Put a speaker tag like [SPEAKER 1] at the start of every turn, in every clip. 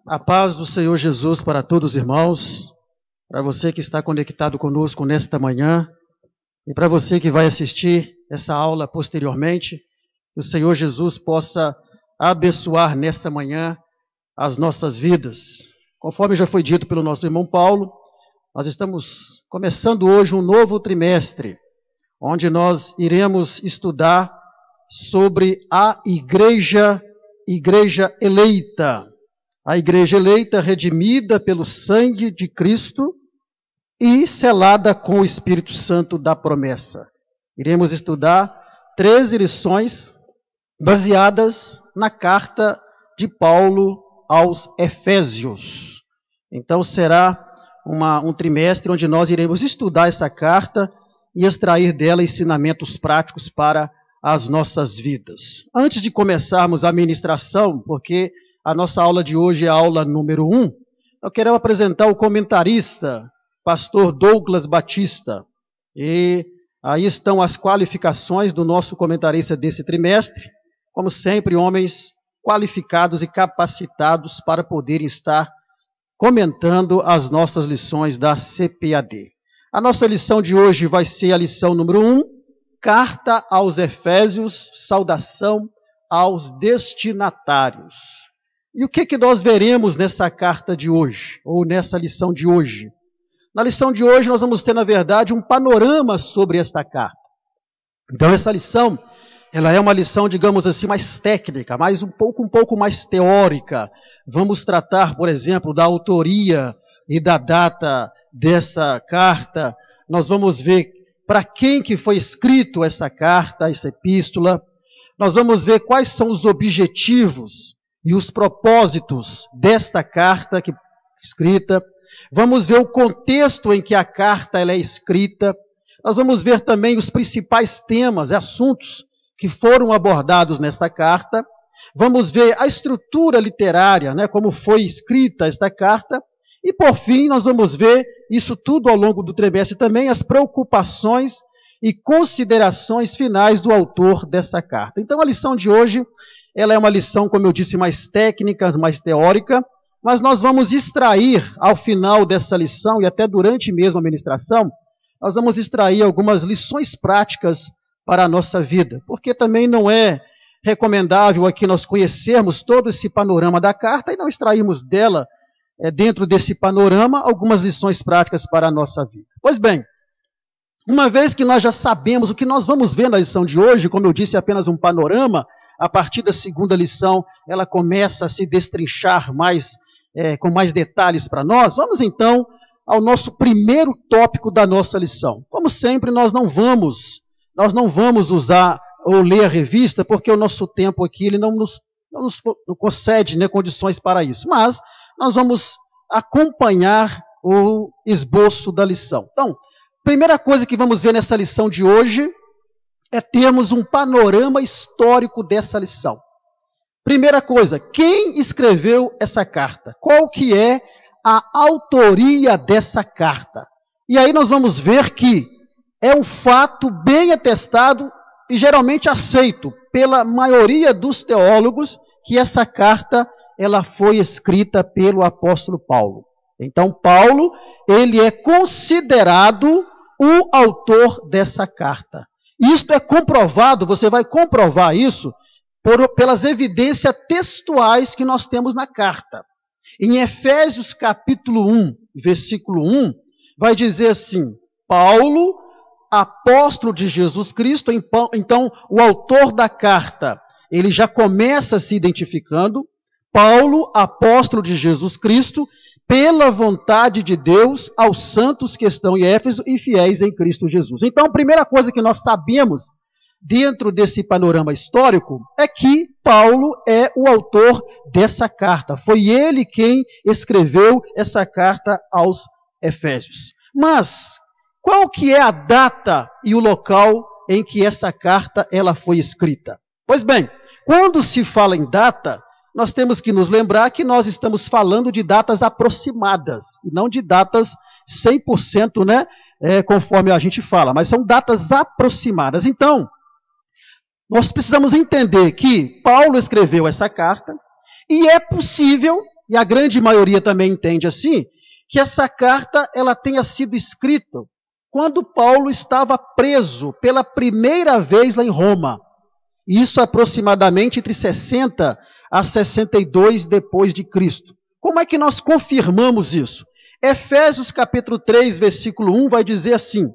[SPEAKER 1] A paz do Senhor Jesus para todos os irmãos, para você que está conectado conosco nesta manhã e para você que vai assistir essa aula posteriormente, que o Senhor Jesus possa abençoar nessa manhã as nossas vidas. Conforme já foi dito pelo nosso irmão Paulo, nós estamos começando hoje um novo trimestre, onde nós iremos estudar sobre a igreja eleita. A igreja eleita, redimida pelo sangue de Cristo e selada com o Espírito Santo da promessa. Iremos estudar 13 lições baseadas na carta de Paulo aos Efésios. Então será um trimestre onde nós iremos estudar essa carta e extrair dela ensinamentos práticos para as nossas vidas. Antes de começarmos a ministração, porque a nossa aula de hoje é a aula número 1. Eu quero apresentar o comentarista, pastor Douglas Batista. E aí estão as qualificações do nosso comentarista desse trimestre. Como sempre, homens qualificados e capacitados para poderem estar comentando as nossas lições da CPAD. A nossa lição de hoje vai ser a lição número 1, Carta aos Efésios, saudação aos destinatários. E o que nós veremos nessa carta de hoje, ou nessa lição de hoje? Na lição de hoje nós vamos ter, na verdade, um panorama sobre esta carta. Então essa lição, ela é uma lição, digamos assim, mais técnica, um pouco mais teórica. Vamos tratar, por exemplo, da autoria e da data dessa carta. Nós vamos ver para quem que foi escrito essa carta, essa epístola. Nós vamos ver quais são os objetivos e os propósitos desta carta escrita. Vamos ver o contexto em que a carta ela é escrita. Nós vamos ver também os principais temas e assuntos que foram abordados nesta carta. Vamos ver a estrutura literária, como foi escrita esta carta. E, por fim, nós vamos ver isso tudo ao longo do trimestre também, as preocupações e considerações finais do autor dessa carta. Então, a lição de hoje, ela é uma lição, como eu disse, mais técnica, mais teórica, mas nós vamos extrair, ao final dessa lição, e até durante mesmo a ministração, nós vamos extrair algumas lições práticas para a nossa vida, porque também não é recomendável aqui nós conhecermos todo esse panorama da carta e não extrairmos dela, dentro desse panorama, algumas lições práticas para a nossa vida. Pois bem, uma vez que nós já sabemos o que nós vamos ver na lição de hoje, como eu disse, é apenas um panorama, a partir da segunda lição, ela começa a se destrinchar com mais detalhes para nós. Vamos então ao nosso primeiro tópico da nossa lição. Como sempre, nós não vamos usar ou ler a revista, porque o nosso tempo aqui ele não nos concede condições para isso. Mas nós vamos acompanhar o esboço da lição. Então, primeira coisa que vamos ver nessa lição de hoje é termos um panorama histórico dessa lição. Primeira coisa, quem escreveu essa carta? Qual que é a autoria dessa carta? E aí nós vamos ver que é um fato bem atestado e geralmente aceito pela maioria dos teólogos que essa carta ela foi escrita pelo apóstolo Paulo. Então Paulo, ele é considerado o autor dessa carta. Isto é comprovado, você vai comprovar isso pelas evidências textuais que nós temos na carta. Em Efésios capítulo 1, versículo 1, vai dizer assim: Paulo, apóstolo de Jesus Cristo. Então o autor da carta, ele já começa se identificando, Paulo, apóstolo de Jesus Cristo, pela vontade de Deus, aos santos que estão em Éfeso e fiéis em Cristo Jesus. Então, a primeira coisa que nós sabemos dentro desse panorama histórico é que Paulo é o autor dessa carta. Foi ele quem escreveu essa carta aos Efésios. Mas qual que é a data e o local em que essa carta ela foi escrita? Pois bem, quando se fala em data, nós temos que nos lembrar que nós estamos falando de datas aproximadas, e não de datas 100%, conforme a gente fala, mas são datas aproximadas. Então, nós precisamos entender que Paulo escreveu essa carta, e é possível e a grande maioria também entende assim, que essa carta ela tenha sido escrita quando Paulo estava preso pela primeira vez lá em Roma. Isso aproximadamente entre 60 a 62 depois de Cristo. Como é que nós confirmamos isso? Efésios capítulo 3, versículo 1 vai dizer assim: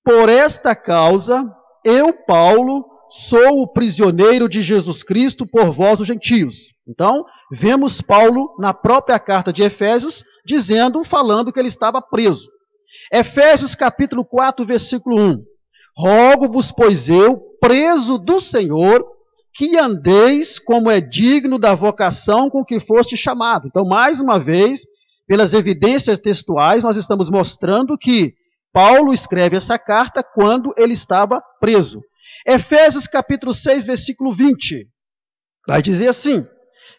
[SPEAKER 1] por esta causa, eu, Paulo, sou o prisioneiro de Jesus Cristo por vós, os gentios. Então, vemos Paulo na própria carta de Efésios, falando que ele estava preso. Efésios capítulo 4, versículo 1. Rogo-vos, pois eu, preso do Senhor, que andeis como é digno da vocação com que foste chamado. Então, mais uma vez, pelas evidências textuais, nós estamos mostrando que Paulo escreve essa carta quando ele estava preso. Efésios capítulo 6, versículo 20, vai dizer assim: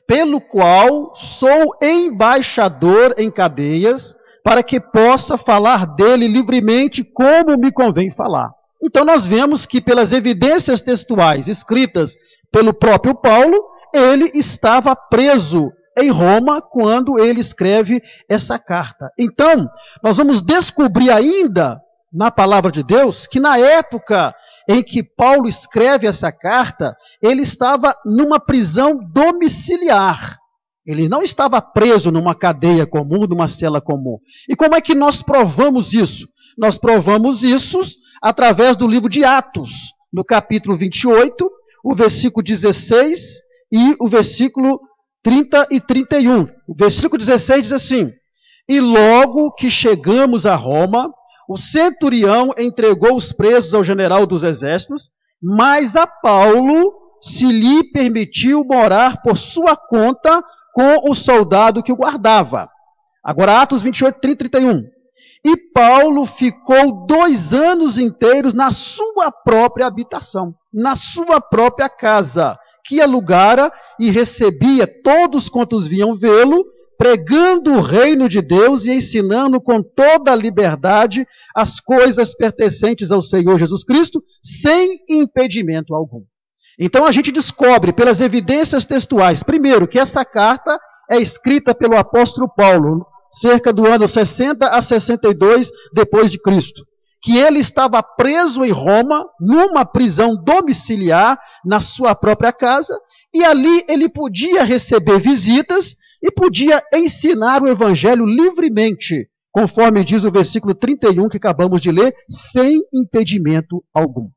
[SPEAKER 1] pelo qual sou embaixador em cadeias, para que possa falar dele livremente como me convém falar. Então nós vemos que pelas evidências textuais escritas pelo próprio Paulo, ele estava preso em Roma quando ele escreve essa carta. Então, nós vamos descobrir ainda na palavra de Deus que na época em que Paulo escreve essa carta, ele estava numa prisão domiciliar. Ele não estava preso numa cadeia comum, numa cela comum. E como é que nós provamos isso? Nós provamos isso através do livro de Atos, no capítulo 28, o versículo 16 e o versículo 30 e 31. O versículo 16 diz assim: e logo que chegamos a Roma, o centurião entregou os presos ao general dos exércitos, mas a Paulo se lhe permitiu morar por sua conta com o soldado que o guardava. Agora, Atos 28, 30 e 31. E Paulo ficou 2 anos inteiros na sua própria habitação, na sua própria casa, que alugara e recebia todos quantos vinham vê-lo, pregando o reino de Deus e ensinando com toda a liberdade as coisas pertencentes ao Senhor Jesus Cristo, sem impedimento algum. Então a gente descobre pelas evidências textuais, primeiro, que essa carta é escrita pelo apóstolo Paulo, cerca do ano 60 a 62 depois de Cristo, que ele estava preso em Roma, numa prisão domiciliar, na sua própria casa, e ali ele podia receber visitas e podia ensinar o evangelho livremente, conforme diz o versículo 31 que acabamos de ler, sem impedimento algum.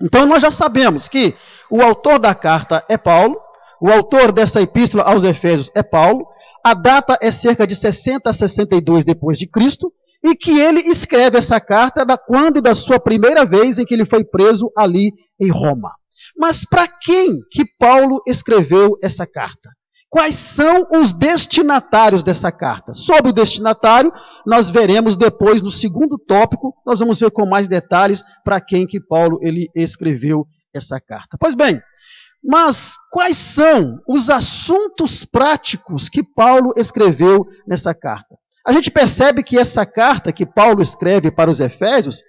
[SPEAKER 1] Então nós já sabemos que o autor da carta é Paulo, o autor dessa epístola aos Efésios é Paulo, a data é cerca de 60 a 62 depois de Cristo, e que ele escreve essa carta quando da sua primeira vez em que ele foi preso ali em Roma. Mas para quem que Paulo escreveu essa carta? Quais são os destinatários dessa carta? Sobre o destinatário, nós veremos depois no segundo tópico, nós vamos ver com mais detalhes para quem que Paulo ele escreveu essa carta. Pois bem, mas quais são os assuntos práticos que Paulo escreveu nessa carta? A gente percebe que essa carta que Paulo escreve para os Efésios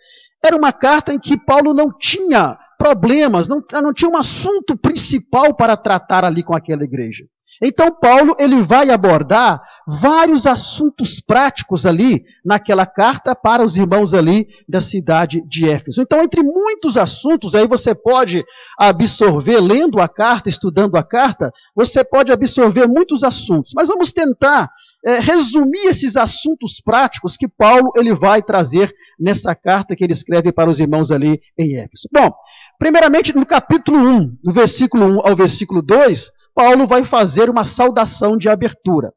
[SPEAKER 1] era uma carta em que Paulo não tinha problemas, não tinha um assunto principal para tratar ali com aquela igreja. Então Paulo ele vai abordar vários assuntos práticos ali naquela carta para os irmãos ali da cidade de Éfeso. Então, entre muitos assuntos, aí você pode absorver, lendo a carta, estudando a carta, você pode absorver muitos assuntos. Mas vamos tentar resumir esses assuntos práticos que Paulo ele vai trazer nessa carta que ele escreve para os irmãos ali em Éfeso. Bom, primeiramente no capítulo 1, do versículo 1 ao versículo 2, Paulo vai fazer uma saudação de abertura.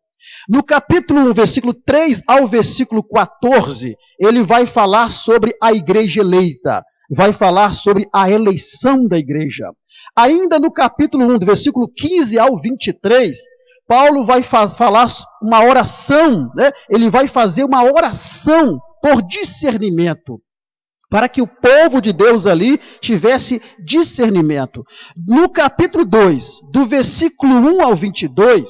[SPEAKER 1] No capítulo 1, versículo 3 ao versículo 14, ele vai falar sobre a igreja eleita, vai falar sobre a eleição da igreja. Ainda no capítulo 1, do versículo 15 ao 23, Paulo vai falar uma oração, né? Ele vai fazer uma oração por discernimento, para que o povo de Deus ali tivesse discernimento. No capítulo 2, do versículo 1 ao 22,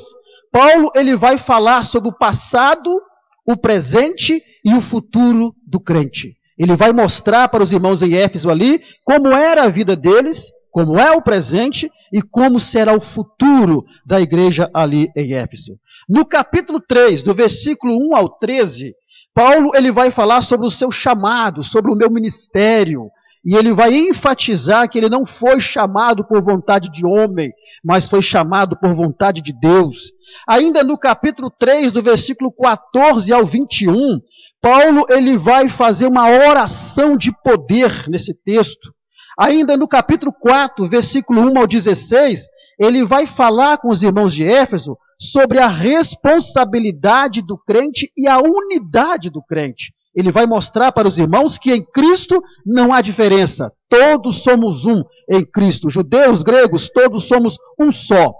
[SPEAKER 1] Paulo ele vai falar sobre o passado, o presente e o futuro do crente. Ele vai mostrar para os irmãos em Éfeso ali como era a vida deles, como é o presente e como será o futuro da igreja ali em Éfeso. No capítulo 3, do versículo 1 ao 13, Paulo ele vai falar sobre o seu chamado, sobre o meu ministério, e ele vai enfatizar que ele não foi chamado por vontade de homem, mas foi chamado por vontade de Deus. Ainda no capítulo 3, do versículo 14 ao 21, Paulo ele vai fazer uma oração de poder nesse texto. Ainda no capítulo 4, versículo 1 ao 16, ele vai falar com os irmãos de Éfeso sobre a responsabilidade do crente e a unidade do crente. Ele vai mostrar para os irmãos que em Cristo não há diferença. Todos somos um em Cristo. Judeus, gregos, todos somos um só.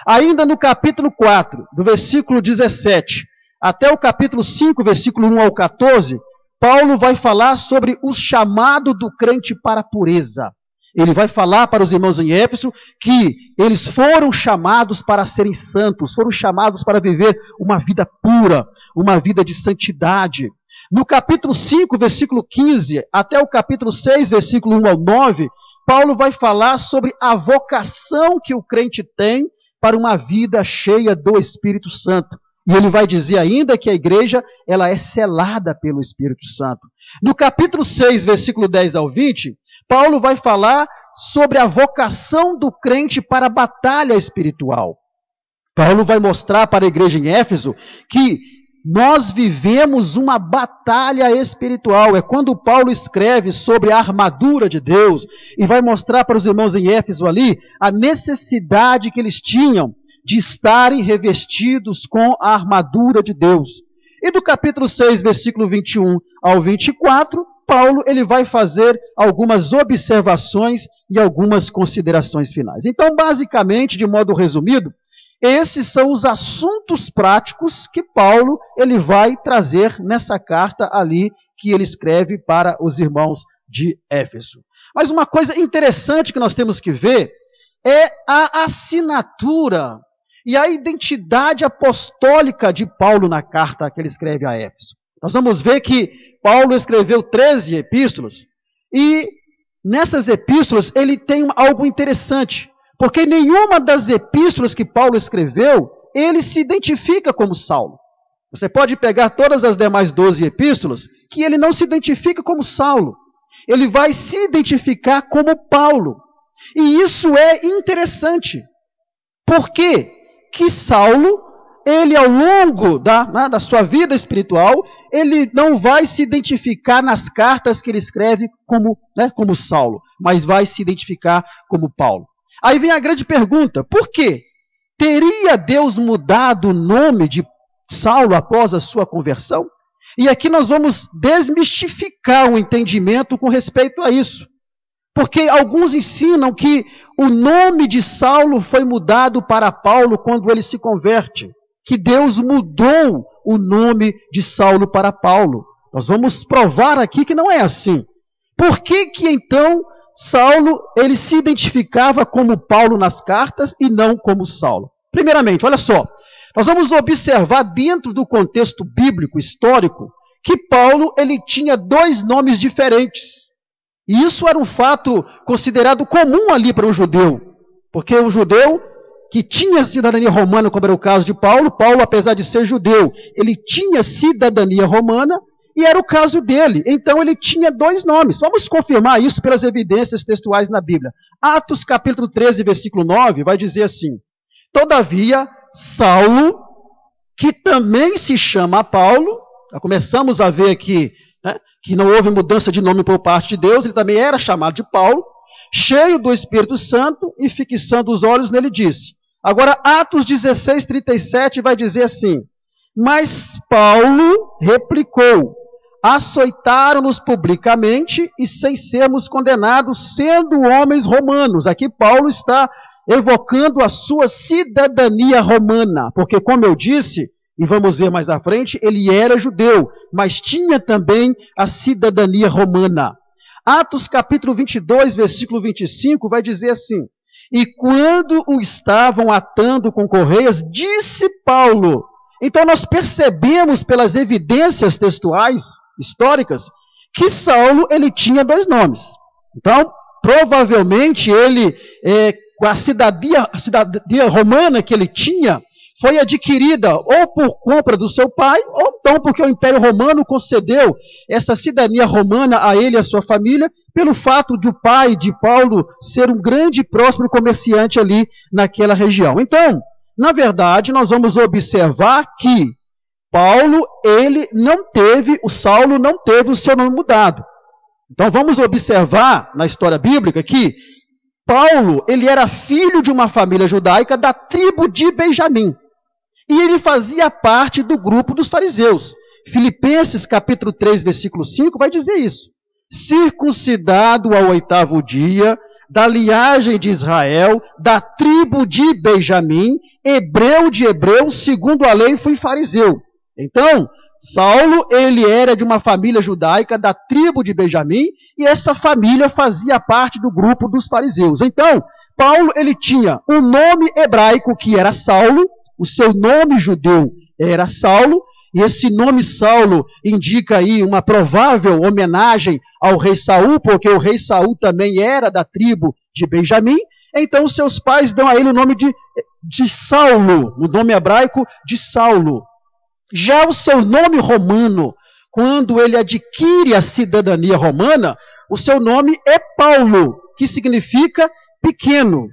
[SPEAKER 1] Ainda no capítulo 4, do versículo 17, até o capítulo 5, versículo 1 ao 14, Paulo vai falar sobre o chamado do crente para a pureza. Ele vai falar para os irmãos em Éfeso que eles foram chamados para serem santos, foram chamados para viver uma vida pura, uma vida de santidade. No capítulo 5, versículo 15, até o capítulo 6, versículo 1 ao 9, Paulo vai falar sobre a vocação que o crente tem para uma vida cheia do Espírito Santo. E ele vai dizer ainda que a igreja ela é selada pelo Espírito Santo. No capítulo 6, versículo 10 ao 20, Paulo vai falar sobre a vocação do crente para a batalha espiritual. Paulo vai mostrar para a igreja em Éfeso que nós vivemos uma batalha espiritual. É quando Paulo escreve sobre a armadura de Deus e vai mostrar para os irmãos em Éfeso ali a necessidade que eles tinham de estarem revestidos com a armadura de Deus. E do capítulo 6, versículo 21 ao 24, Paulo ele vai fazer algumas observações e algumas considerações finais. Então, basicamente, de modo resumido, esses são os assuntos práticos que Paulo ele vai trazer nessa carta ali que ele escreve para os irmãos de Éfeso. Mas uma coisa interessante que nós temos que ver é a assinatura e a identidade apostólica de Paulo na carta que ele escreve a Éfeso. Nós vamos ver que Paulo escreveu 13 epístolas e nessas epístolas ele tem algo interessante, porque nenhuma das epístolas que Paulo escreveu, ele se identifica como Saulo. Você pode pegar todas as demais 12 epístolas, que ele não se identifica como Saulo. Ele vai se identificar como Paulo. E isso é interessante. Por quê? Que Saulo, ele ao longo da sua vida espiritual, ele não vai se identificar nas cartas que ele escreve como Saulo, mas vai se identificar como Paulo. Aí vem a grande pergunta, por quê? Teria Deus mudado o nome de Saulo após a sua conversão? E aqui nós vamos desmistificar o entendimento com respeito a isso. Porque alguns ensinam que o nome de Saulo foi mudado para Paulo quando ele se converte. Que Deus mudou o nome de Saulo para Paulo. Nós vamos provar aqui que não é assim. Por que então Saulo ele se identificava como Paulo nas cartas e não como Saulo? Primeiramente, olha só. Nós vamos observar dentro do contexto bíblico, histórico, que Paulo ele tinha 2 nomes diferentes. E isso era um fato considerado comum ali para um judeu. Porque o judeu que tinha cidadania romana, como era o caso de Paulo, apesar de ser judeu, ele tinha cidadania romana e era o caso dele. Então ele tinha 2 nomes. Vamos confirmar isso pelas evidências textuais na Bíblia. Atos capítulo 13, versículo 9, vai dizer assim: Todavia, Saulo, que também se chama Paulo, já começamos a ver aqui, que não houve mudança de nome por parte de Deus, ele também era chamado de Paulo, cheio do Espírito Santo e fixando os olhos nele disse. Agora, Atos 16, 37 vai dizer assim: Mas Paulo replicou, açoitaram-nos publicamente e sem sermos condenados, sendo homens romanos. Aqui Paulo está evocando a sua cidadania romana, porque como eu disse, e vamos ver mais à frente, ele era judeu, mas tinha também a cidadania romana. Atos capítulo 22, versículo 25, vai dizer assim: E quando o estavam atando com correias, disse Paulo. Então nós percebemos pelas evidências textuais, históricas, que Saulo ele tinha 2 nomes. Então, provavelmente ele, com a cidadania romana que ele tinha, foi adquirida ou por compra do seu pai, ou então porque o Império Romano concedeu essa cidadania romana a ele e a sua família, pelo fato de o pai de Paulo ser um grande e próspero comerciante ali naquela região. Então, na verdade, nós vamos observar que Saulo não teve o seu nome mudado. Então vamos observar na história bíblica que Paulo, ele era filho de uma família judaica da tribo de Benjamim. E ele fazia parte do grupo dos fariseus. Filipenses capítulo 3, versículo 5 vai dizer isso. Circuncidado ao 8º dia, da linhagem de Israel, da tribo de Benjamim, hebreu de hebreus, segundo a lei fui fariseu. Então, Saulo, ele era de uma família judaica da tribo de Benjamim, e essa família fazia parte do grupo dos fariseus. Então, Paulo, ele tinha um nome hebraico que era Saulo, o seu nome judeu era Saulo, e esse nome Saulo indica aí uma provável homenagem ao rei Saul, porque o rei Saul também era da tribo de Benjamim. Então, seus pais dão a ele o nome de Saulo, o nome hebraico de Saulo. Já o seu nome romano, quando ele adquire a cidadania romana, o seu nome é Paulo, que significa pequeno.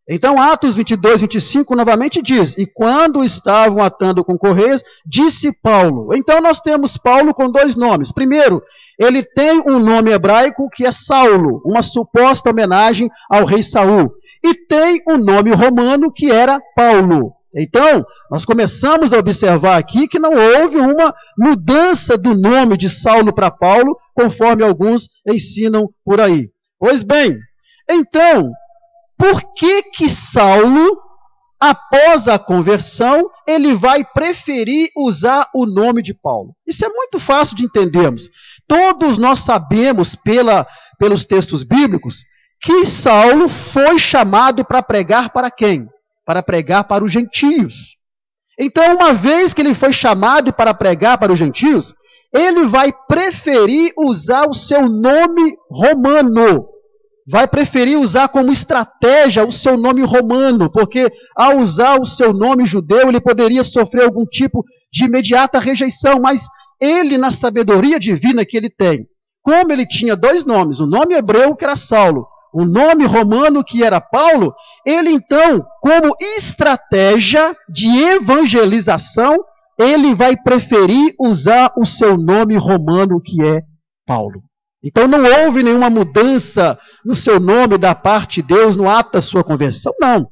[SPEAKER 1] Então, Atos 22, 25, novamente diz, e quando estavam atando com correias, disse Paulo. Então, nós temos Paulo com dois nomes. Primeiro, ele tem um nome hebraico que é Saulo, uma suposta homenagem ao rei Saul. E tem um nome romano que era Paulo. Então, nós começamos a observar aqui que não houve uma mudança do nome de Saulo para Paulo, conforme alguns ensinam por aí. Pois bem, então, por que Saulo, após a conversão, ele vai preferir usar o nome de Paulo? Isso é muito fácil de entendermos. Todos nós sabemos, pelos textos bíblicos, que Saulo foi chamado para pregar para quem? Para pregar para os gentios. Então, uma vez que ele foi chamado para pregar para os gentios, ele vai preferir usar o seu nome romano. Vai preferir usar como estratégia o seu nome romano, porque ao usar o seu nome judeu, ele poderia sofrer algum tipo de imediata rejeição, mas ele, na sabedoria divina que ele tem, como ele tinha dois nomes, o nome hebreu que era Saulo, o nome romano que era Paulo, ele então, como estratégia de evangelização, ele vai preferir usar o seu nome romano que é Paulo. Então não houve nenhuma mudança no seu nome da parte de Deus no ato da sua conversão, não.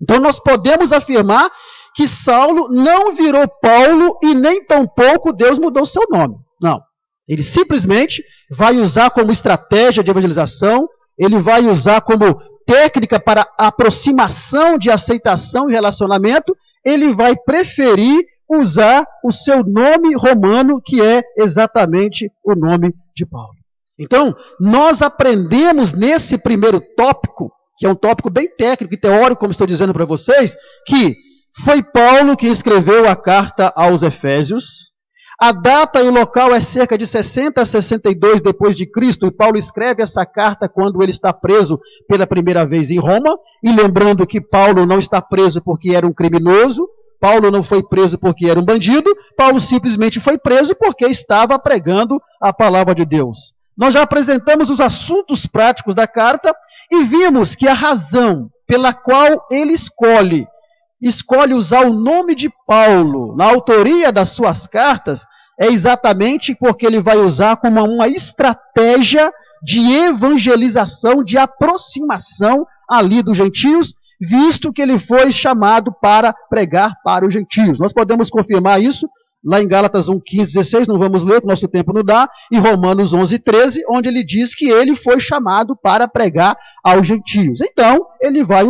[SPEAKER 1] Então nós podemos afirmar que Saulo não virou Paulo e nem tampouco Deus mudou seu nome. Não. Ele simplesmente vai usar como estratégia de evangelização, ele vai usar como técnica para aproximação de aceitação e relacionamento, ele vai preferir usar o seu nome romano, que é exatamente o nome de Paulo. Então, nós aprendemos nesse primeiro tópico, que é um tópico bem técnico e teórico, como estou dizendo para vocês, que foi Paulo que escreveu a carta aos Efésios. A data e o local é cerca de 60 a 62 depois de Cristo, e Paulo escreve essa carta quando ele está preso pela primeira vez em Roma, e lembrando que Paulo não está preso porque era um criminoso, Paulo não foi preso porque era um bandido, Paulo simplesmente foi preso porque estava pregando a palavra de Deus. Nós já apresentamos os assuntos práticos da carta e vimos que a razão pela qual ele escolhe usar o nome de Paulo na autoria das suas cartas é exatamente porque ele vai usar como uma estratégia de evangelização, de aproximação ali dos gentios, visto que ele foi chamado para pregar para os gentios. Nós podemos confirmar isso lá em Gálatas 1, 15, 16, não vamos ler, que nosso tempo não dá, e Romanos 11, 13, onde ele diz que ele foi chamado para pregar aos gentios. Então, ele vai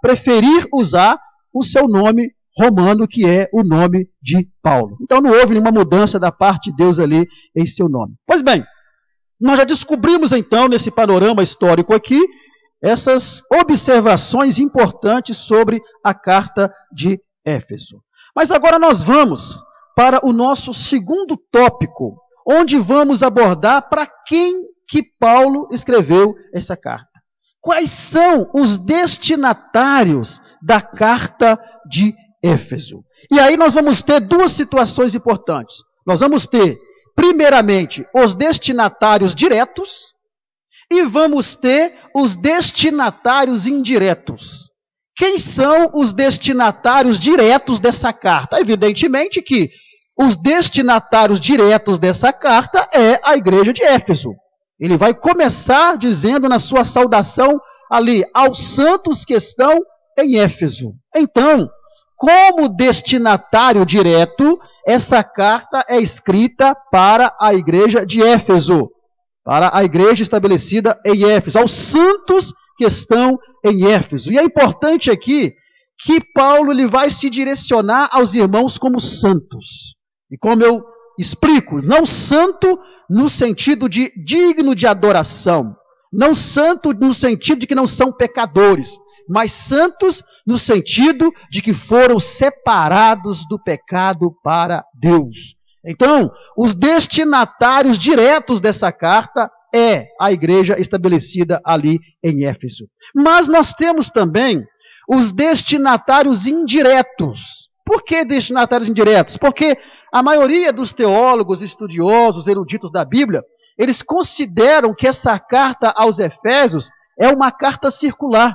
[SPEAKER 1] preferir usar o seu nome romano, que é o nome de Paulo. Então, não houve nenhuma mudança da parte de Deus ali em seu nome. Pois bem, nós já descobrimos então, nesse panorama histórico aqui, essas observações importantes sobre a carta de Éfeso. Mas agora nós vamos para o nosso segundo tópico, onde vamos abordar para quem que Paulo escreveu essa carta. quais são os destinatários da carta de Éfeso. E aí nós vamos ter duas situações importantes. Nós vamos ter, primeiramente, os destinatários diretos e vamos ter os destinatários indiretos. Quem são os destinatários diretos dessa carta? Evidentemente que os destinatários diretos dessa carta é a igreja de Éfeso. Ele vai começar dizendo na sua saudação ali, aos santos que estão em Éfeso. Então, como destinatário direto, essa carta é escrita para a igreja de Éfeso, para a igreja estabelecida em Éfeso, aos santos que estão em Éfeso. E é importante aqui que Paulo ele vai se direcionar aos irmãos como santos. E como eu explico, não santo no sentido de digno de adoração, não santo no sentido de que não são pecadores, mas santos no sentido de que foram separados do pecado para Deus. Então, os destinatários diretos dessa carta é a igreja estabelecida ali em Éfeso. Mas nós temos também os destinatários indiretos. Por que destinatários indiretos? Porque a maioria dos teólogos, estudiosos, eruditos da Bíblia, eles consideram que essa carta aos Efésios é uma carta circular.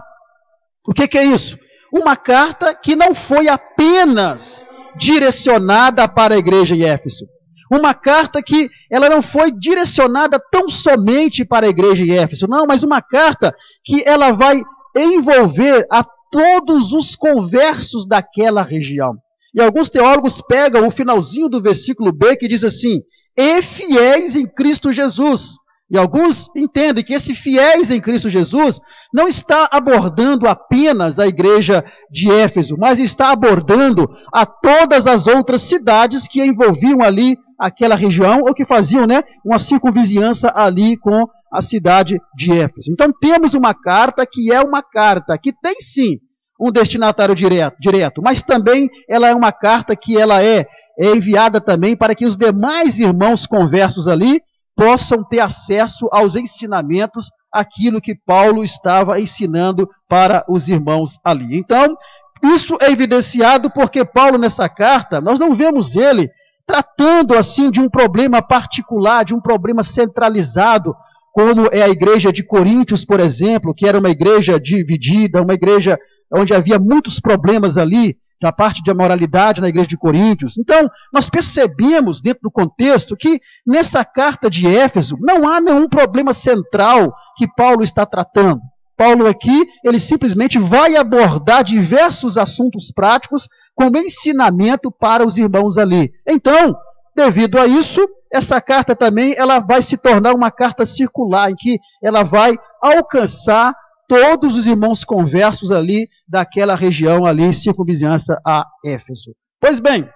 [SPEAKER 1] O que é isso? Uma carta que não foi apenas direcionada para a igreja em Éfeso. Uma carta que ela não foi direcionada tão somente para a igreja em Éfeso, não, mas uma carta que ela vai envolver a todos os conversos daquela região. E alguns teólogos pegam o finalzinho do versículo B que diz assim, e fiéis em Cristo Jesus. E alguns entendem que esse fiéis em Cristo Jesus não está abordando apenas a igreja de Éfeso, mas está abordando a todas as outras cidades que envolviam ali aquela região, ou que faziam uma circunvizinhança ali com a cidade de Éfeso. Então temos uma carta que é uma carta que tem sim um destinatário direto, mas também ela é uma carta que ela é enviada também para que os demais irmãos conversos ali possam ter acesso aos ensinamentos, aquilo que Paulo estava ensinando para os irmãos ali. Então, isso é evidenciado porque Paulo nessa carta, nós não vemos ele tratando assim de um problema particular, de um problema centralizado, como é a igreja de Coríntios, por exemplo, que era uma igreja dividida, uma igreja onde havia muitos problemas ali, da parte de amoralidade na igreja de Coríntios. Então, nós percebemos dentro do contexto que nessa carta de Éfeso não há nenhum problema central que Paulo está tratando. Paulo aqui, ele simplesmente vai abordar diversos assuntos práticos como ensinamento para os irmãos ali. Então, devido a isso, essa carta também ela vai se tornar uma carta circular, em que ela vai alcançar todos os irmãos conversos ali daquela região ali, circunvizinhança a Éfeso. Pois bem,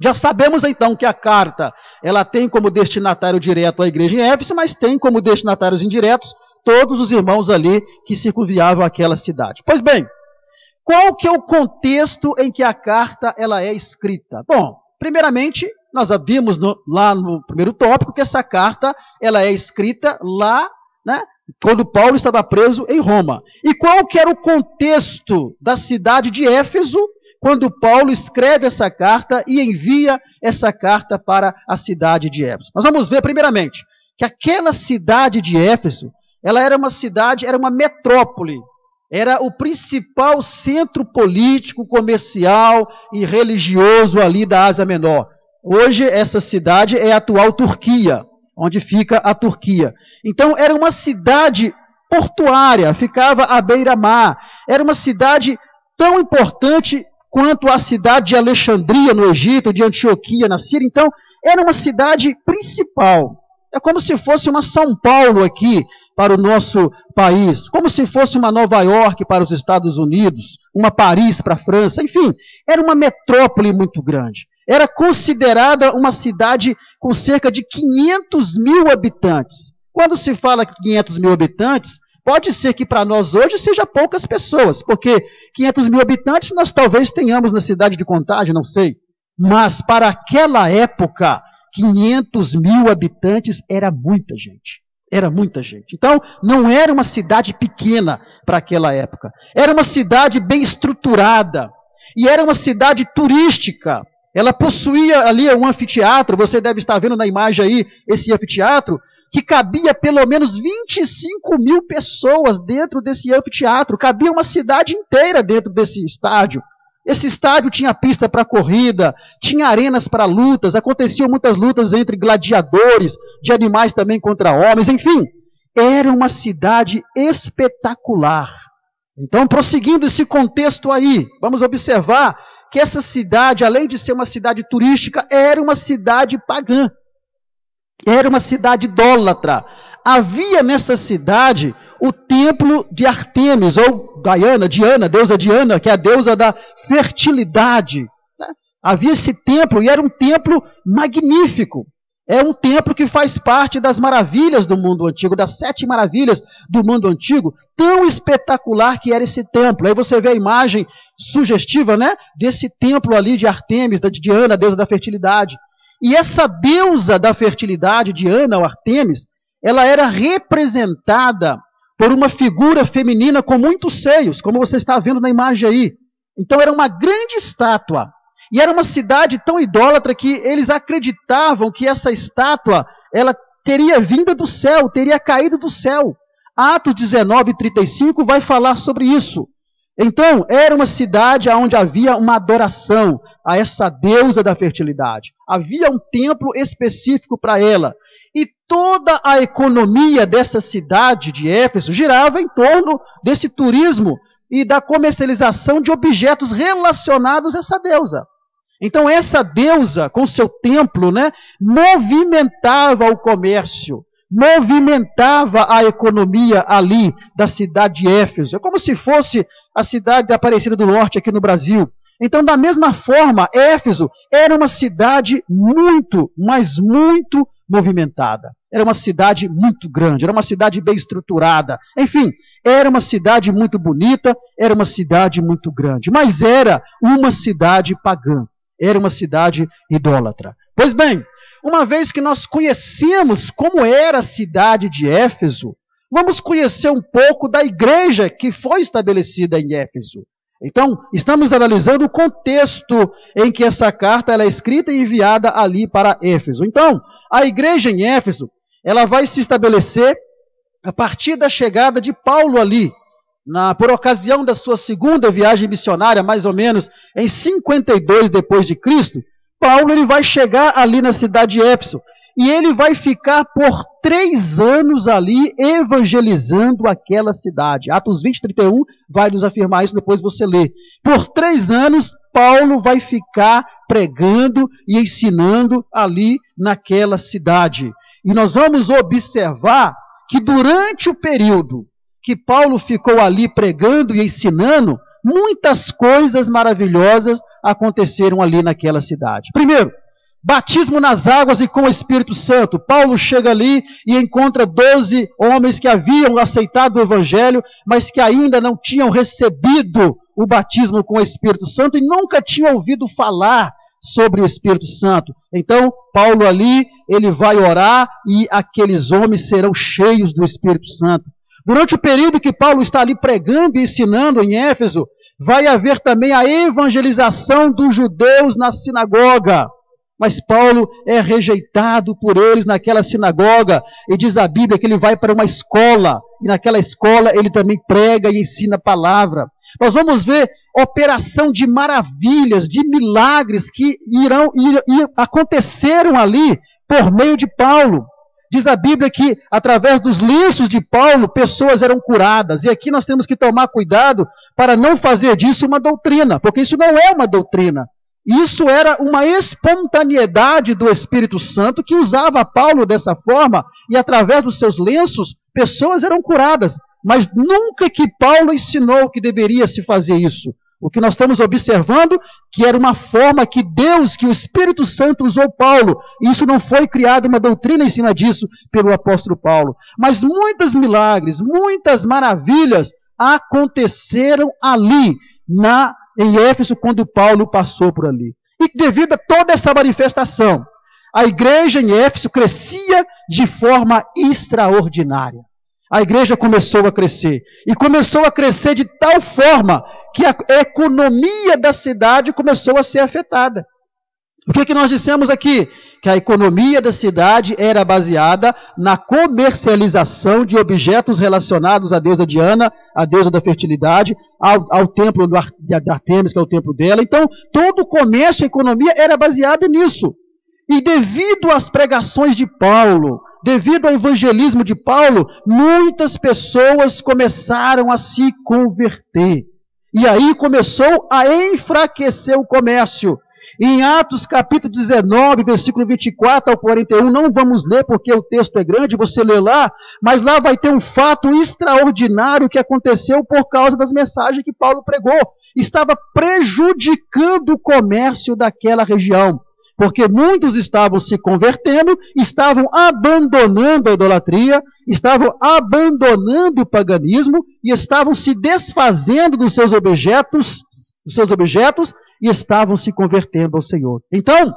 [SPEAKER 1] já sabemos então que a carta ela tem como destinatário direto a igreja em Éfeso, mas tem como destinatários indiretos todos os irmãos ali que circunviavam aquela cidade. Pois bem, qual que é o contexto em que a carta ela é escrita? Bom, primeiramente, nós vimos lá no primeiro tópico que essa carta ela é escrita lá, quando Paulo estava preso em Roma. E qual que era o contexto da cidade de Éfeso quando Paulo escreve essa carta e envia essa carta para a cidade de Éfeso? Nós vamos ver primeiramente que aquela cidade de Éfeso, ela era uma cidade, era uma metrópole, era o principal centro político, comercial e religioso ali da Ásia Menor. Hoje essa cidade é a atual Turquia, onde fica a Turquia. Então era uma cidade portuária, ficava à beira-mar. Era uma cidade tão importante quanto a cidade de Alexandria no Egito, de Antioquia na Síria. Então era uma cidade principal. É como se fosse uma São Paulo aqui para o nosso país, como se fosse uma Nova York para os Estados Unidos, uma Paris para a França, enfim, era uma metrópole muito grande. Era considerada uma cidade com cerca de 500 mil habitantes. Quando se fala 500 mil habitantes, pode ser que para nós hoje seja poucas pessoas, porque 500 mil habitantes nós talvez tenhamos na cidade de Contagem, não sei. Mas para aquela época, 500 mil habitantes era muita gente. Era muita gente. Então, não era uma cidade pequena para aquela época. Era uma cidade bem estruturada. E era uma cidade turística. Ela possuía ali um anfiteatro, você deve estar vendo na imagem aí esse anfiteatro, que cabia pelo menos 25 mil pessoas dentro desse anfiteatro. Cabia uma cidade inteira dentro desse estádio. Esse estádio tinha pista para corrida, tinha arenas para lutas, aconteciam muitas lutas entre gladiadores, de animais também contra homens, enfim. Era uma cidade espetacular. Então, prosseguindo esse contexto aí, vamos observar que essa cidade, além de ser uma cidade turística, era uma cidade pagã. Era uma cidade idólatra. Havia nessa cidade o templo de Ártemis, ou Diana, deusa Diana, que é a deusa da fertilidade. Havia esse templo, e era um templo magnífico. É um templo que faz parte das maravilhas do mundo antigo, das 7 maravilhas do mundo antigo. Tão espetacular que era esse templo. Aí você vê a imagem sugestiva, né, desse templo ali de Ártemis, de Diana, a deusa da fertilidade. E essa deusa da fertilidade, Diana ou Ártemis, ela era representada por uma figura feminina com muitos seios, como você está vendo na imagem aí. Então era uma grande estátua. E era uma cidade tão idólatra que eles acreditavam que essa estátua, ela teria vindo do céu, teria caído do céu. Atos 19:35 vai falar sobre isso. Então, era uma cidade onde havia uma adoração a essa deusa da fertilidade. Havia um templo específico para ela. E toda a economia dessa cidade de Éfeso girava em torno desse turismo e da comercialização de objetos relacionados a essa deusa. Então, essa deusa, com seu templo, né, movimentava o comércio, movimentava a economia ali da cidade de Éfeso. É como se fosse a cidade da Aparecida do Norte aqui no Brasil. Então, da mesma forma, Éfeso era uma cidade muito, mas muito movimentada. Era uma cidade muito grande, era uma cidade bem estruturada. Enfim, era uma cidade muito bonita, era uma cidade muito grande. Mas era uma cidade pagã, era uma cidade idólatra. Pois bem, uma vez que nós conhecemos como era a cidade de Éfeso, vamos conhecer um pouco da igreja que foi estabelecida em Éfeso. Então, estamos analisando o contexto em que essa carta ela é escrita e enviada ali para Éfeso. Então, a igreja em Éfeso, ela vai se estabelecer a partir da chegada de Paulo ali, por ocasião da sua segunda viagem missionária, mais ou menos em 52 depois de Cristo. Paulo ele vai chegar ali na cidade de Éfeso e ele vai ficar por 3 anos ali evangelizando aquela cidade. Atos 20:31 vai nos afirmar isso, depois você lê. Por 3 anos, Paulo vai ficar pregando e ensinando ali naquela cidade. E nós vamos observar que durante o período que Paulo ficou ali pregando e ensinando, muitas coisas maravilhosas aconteceram ali naquela cidade. Primeiro, batismo nas águas e com o Espírito Santo. Paulo chega ali e encontra 12 homens que haviam aceitado o Evangelho, mas que ainda não tinham recebido o batismo com o Espírito Santo e nunca tinham ouvido falar sobre o Espírito Santo. Então, Paulo ali, ele vai orar e aqueles homens serão cheios do Espírito Santo. Durante o período que Paulo está ali pregando e ensinando em Éfeso, vai haver também a evangelização dos judeus na sinagoga. Mas Paulo é rejeitado por eles naquela sinagoga, e diz a Bíblia que ele vai para uma escola, e naquela escola ele também prega e ensina a palavra. Nós vamos ver operação de maravilhas, de milagres que aconteceram ali por meio de Paulo. Diz a Bíblia que através dos lenços de Paulo, pessoas eram curadas. E aqui nós temos que tomar cuidado para não fazer disso uma doutrina, porque isso não é uma doutrina. Isso era uma espontaneidade do Espírito Santo que usava Paulo dessa forma, e através dos seus lenços, pessoas eram curadas. Mas nunca que Paulo ensinou que deveria se fazer isso. O que nós estamos observando, que era uma forma que Deus, que o Espírito Santo usou Paulo. E isso não foi criado uma doutrina em cima disso pelo apóstolo Paulo. Mas muitos milagres, muitas maravilhas aconteceram ali, em Éfeso, quando Paulo passou por ali. E devido a toda essa manifestação, a igreja em Éfeso crescia de forma extraordinária. A igreja começou a crescer. E começou a crescer de tal forma que a economia da cidade começou a ser afetada. O que nós dissemos aqui? Que a economia da cidade era baseada na comercialização de objetos relacionados à deusa Diana, a deusa da fertilidade, ao templo de Artemis, que é o templo dela. Então, todo o comércio e a economia era baseado nisso. E devido às pregações de Paulo, devido ao evangelismo de Paulo, muitas pessoas começaram a se converter. E aí começou a enfraquecer o comércio. Em Atos capítulo 19, versículo 24 ao 41, não vamos ler porque o texto é grande, você lê lá, mas lá vai ter um fato extraordinário que aconteceu por causa das mensagens que Paulo pregou. Estava prejudicando o comércio daquela região, porque muitos estavam se convertendo, estavam abandonando a idolatria, estavam abandonando o paganismo e estavam se desfazendo dos seus objetos e estavam se convertendo ao Senhor. Então,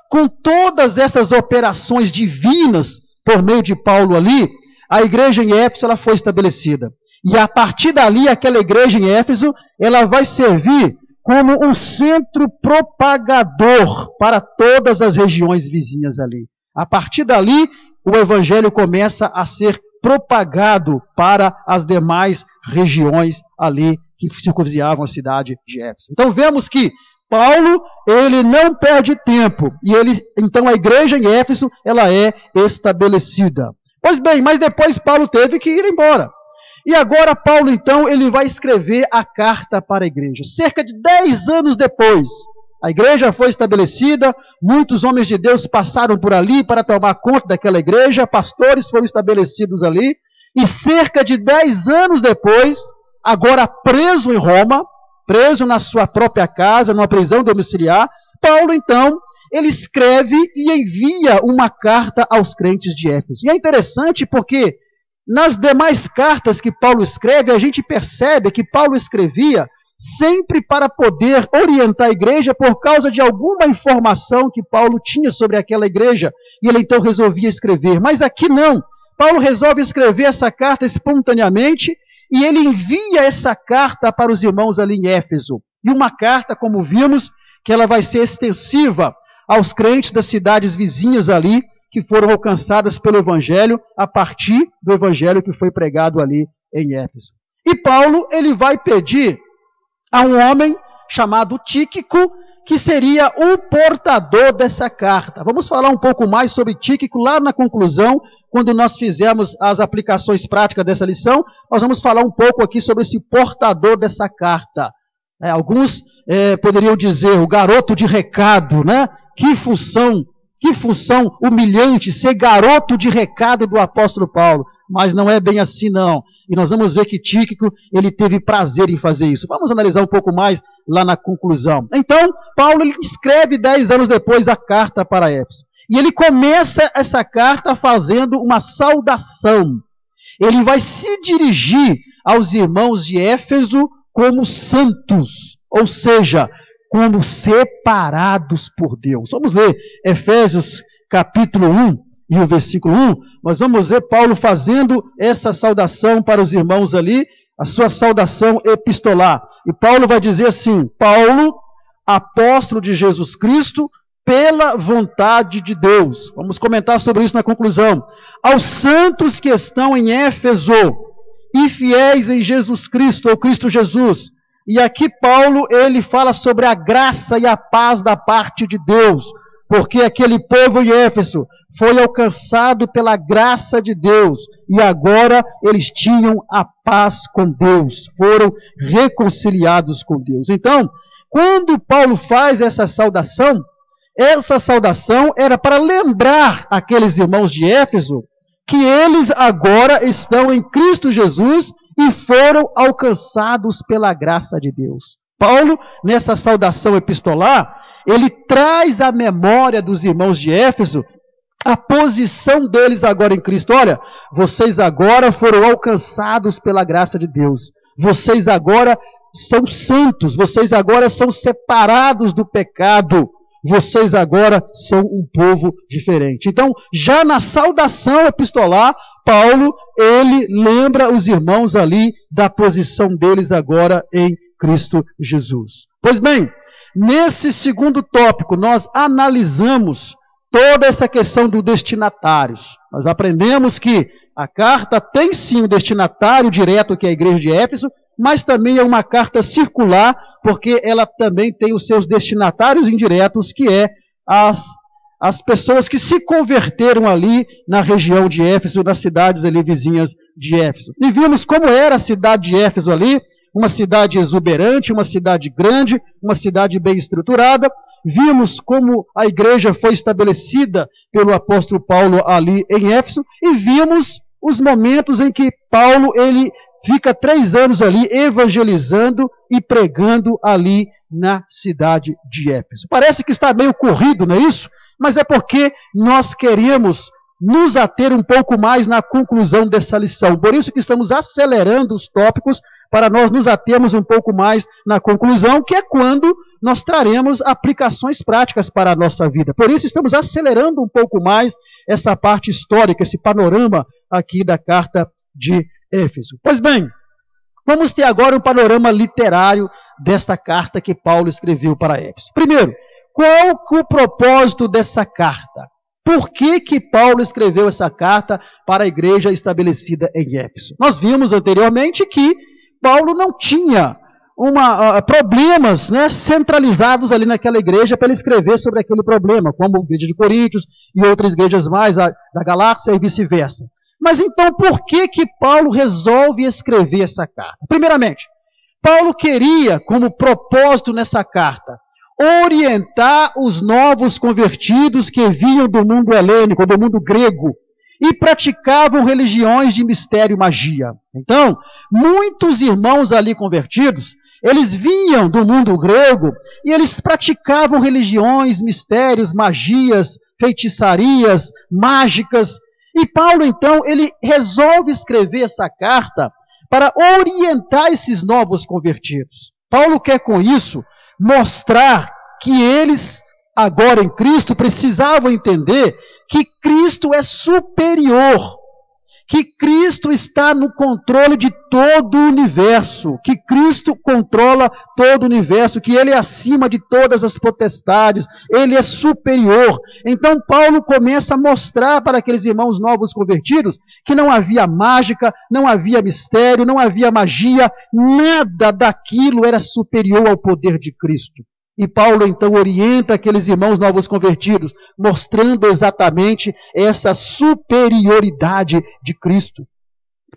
[SPEAKER 1] com todas essas operações divinas por meio de Paulo ali, a igreja em Éfeso ela foi estabelecida. E a partir dali, aquela igreja em Éfeso, ela vai servir como um centro propagador para todas as regiões vizinhas ali. A partir dali, o evangelho começa a ser propagado para as demais regiões ali que circunvizinhavam a cidade de Éfeso. Então vemos que Paulo, ele não perde tempo, e então a igreja em Éfeso, ela é estabelecida. Pois bem, mas depois Paulo teve que ir embora. E agora Paulo, então, ele vai escrever a carta para a igreja. Cerca de 10 anos depois, a igreja foi estabelecida, muitos homens de Deus passaram por ali para tomar conta daquela igreja, pastores foram estabelecidos ali, e cerca de 10 anos depois, agora preso em Roma, preso na sua própria casa, numa prisão domiciliar, Paulo, então, ele escreve e envia uma carta aos crentes de Éfeso. E é interessante porque nas demais cartas que Paulo escreve, a gente percebe que Paulo escrevia sempre para poder orientar a igreja por causa de alguma informação que Paulo tinha sobre aquela igreja, e ele então resolvia escrever. Mas aqui não. Paulo resolve escrever essa carta espontaneamente, e ele envia essa carta para os irmãos ali em Éfeso. E uma carta, como vimos, que ela vai ser extensiva aos crentes das cidades vizinhas ali, que foram alcançadas pelo Evangelho, a partir do Evangelho que foi pregado ali em Éfeso. E Paulo, ele vai pedir a um homem chamado Tíquico, que seria o portador dessa carta. Vamos falar um pouco mais sobre Tíquico lá na conclusão, quando nós fizermos as aplicações práticas dessa lição, nós vamos falar um pouco aqui sobre esse portador dessa carta. Alguns poderiam dizer o garoto de recado, né? Que função humilhante ser garoto de recado do apóstolo Paulo. Mas não é bem assim não. E nós vamos ver que Tíquico, ele teve prazer em fazer isso. Vamos analisar um pouco mais lá na conclusão. Então, Paulo ele escreve 10 anos depois a carta para Éfeso. E ele começa essa carta fazendo uma saudação. Ele vai se dirigir aos irmãos de Éfeso como santos, ou seja, como separados por Deus. Vamos ler Efésios capítulo 1 e o versículo 1. Nós vamos ver Paulo fazendo essa saudação para os irmãos ali, a sua saudação epistolar. E Paulo vai dizer assim: Paulo, apóstolo de Jesus Cristo, pela vontade de Deus. Vamos comentar sobre isso na conclusão. Aos santos que estão em Éfeso e fiéis em Jesus Cristo, ou Cristo Jesus. E aqui Paulo, ele fala sobre a graça e a paz da parte de Deus, porque aquele povo em Éfeso foi alcançado pela graça de Deus, e agora eles tinham a paz com Deus, foram reconciliados com Deus. Então, quando Paulo faz essa saudação era para lembrar aqueles irmãos de Éfeso que eles agora estão em Cristo Jesus e foram alcançados pela graça de Deus. Paulo, nessa saudação epistolar, ele traz à memória dos irmãos de Éfeso a posição deles agora em Cristo. Olha, vocês agora foram alcançados pela graça de Deus. Vocês agora são santos, vocês agora são separados do pecado. vocês agora são um povo diferente. Então, já na saudação epistolar, Paulo, ele lembra os irmãos ali da posição deles agora em Cristo Jesus. Pois bem, nesse segundo tópico, nós analisamos toda essa questão dos destinatários. Nós aprendemos que a carta tem sim um destinatário direto, que é a igreja de Éfeso, mas também é uma carta circular, porque ela também tem os seus destinatários indiretos, que é as pessoas que se converteram ali na região de Éfeso, nas cidades ali vizinhas de Éfeso. E vimos como era a cidade de Éfeso ali, uma cidade exuberante, uma cidade grande, uma cidade bem estruturada. Vimos como a igreja foi estabelecida pelo apóstolo Paulo ali em Éfeso, e vimos os momentos em que Paulo ele fica 3 anos ali evangelizando e pregando ali na cidade de Éfeso. Parece que está meio corrido, não é isso? Mas é porque nós queremos nos ater um pouco mais na conclusão dessa lição. Por isso que estamos acelerando os tópicos para nós nos atermos um pouco mais na conclusão, que é quando nós traremos aplicações práticas para a nossa vida. Por isso estamos acelerando um pouco mais essa parte histórica, esse panorama aqui da carta de Éfeso. Pois bem, vamos ter agora um panorama literário desta carta que Paulo escreveu para Éfeso. Primeiro, qual que é o propósito dessa carta? Por que Paulo escreveu essa carta para a igreja estabelecida em Éfeso? Nós vimos anteriormente que Paulo não tinha problemas centralizados ali naquela igreja para ele escrever sobre aquele problema, como a igreja de Coríntios e outras igrejas mais da galáxia e vice-versa. Mas então, por que Paulo resolve escrever essa carta? Primeiramente, Paulo queria, como propósito nessa carta, orientar os novos convertidos que vinham do mundo helênico, do mundo grego, e praticavam religiões de mistério e magia. Então, muitos irmãos ali convertidos, eles vinham do mundo grego e eles praticavam religiões, mistérios, magias, feitiçarias, mágicas. E Paulo, então, ele resolve escrever essa carta para orientar esses novos convertidos. Paulo quer, com isso, mostrar que eles, agora em Cristo, precisavam entender que Cristo é superior, que Cristo está no controle de todo o universo, que Cristo controla todo o universo, que Ele é acima de todas as potestades, Ele é superior. Então Paulo começa a mostrar para aqueles irmãos novos convertidos que não havia mágica, não havia mistério, não havia magia, nada daquilo era superior ao poder de Cristo. E Paulo então orienta aqueles irmãos novos convertidos, mostrando exatamente essa superioridade de Cristo.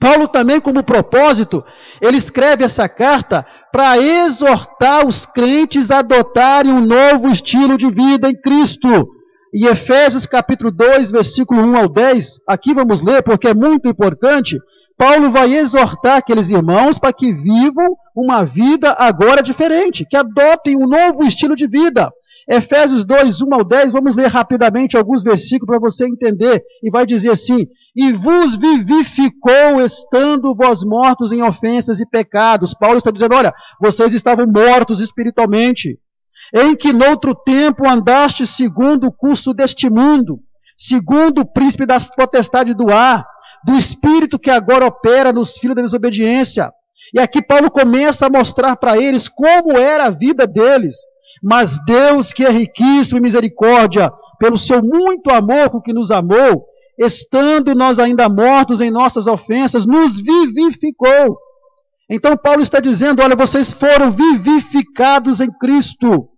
[SPEAKER 1] Paulo também, como propósito, ele escreve essa carta para exortar os crentes a adotarem um novo estilo de vida em Cristo. Em Efésios capítulo 2, versículo 1 ao 10, aqui vamos ler porque é muito importante. Paulo vai exortar aqueles irmãos para que vivam uma vida agora diferente, que adotem um novo estilo de vida. Efésios 2, 1 ao 10, vamos ler rapidamente alguns versículos para você entender. E vai dizer assim: e vos vivificou, estando vós mortos em ofensas e pecados. Paulo está dizendo, olha, vocês estavam mortos espiritualmente, em que noutro tempo andaste segundo o curso deste mundo, segundo o príncipe da potestade do ar, do espírito que agora opera nos filhos da desobediência. E aqui Paulo começa a mostrar para eles como era a vida deles. Mas Deus, que é riquíssimo em misericórdia, pelo seu muito amor com que nos amou, estando nós ainda mortos em nossas ofensas, nos vivificou. Então Paulo está dizendo, olha, vocês foram vivificados em Cristo,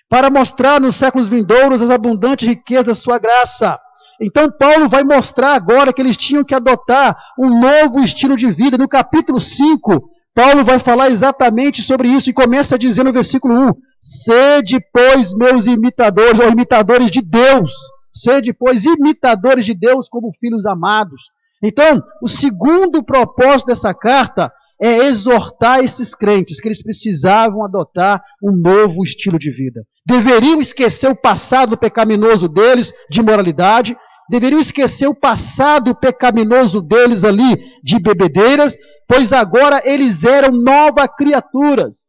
[SPEAKER 1] para mostrar nos séculos vindouros as abundantes riquezas da sua graça. Então Paulo vai mostrar agora que eles tinham que adotar um novo estilo de vida. No capítulo 5, Paulo vai falar exatamente sobre isso e começa a dizer no versículo 1, sede, pois, meus imitadores, ou imitadores de Deus. Sede, pois, imitadores de Deus como filhos amados. Então, o segundo propósito dessa carta é exortar esses crentes que eles precisavam adotar um novo estilo de vida. Deveriam esquecer o passado pecaminoso deles de imoralidade, deveriam esquecer o passado pecaminoso deles ali de bebedeiras, pois agora eles eram novas criaturas.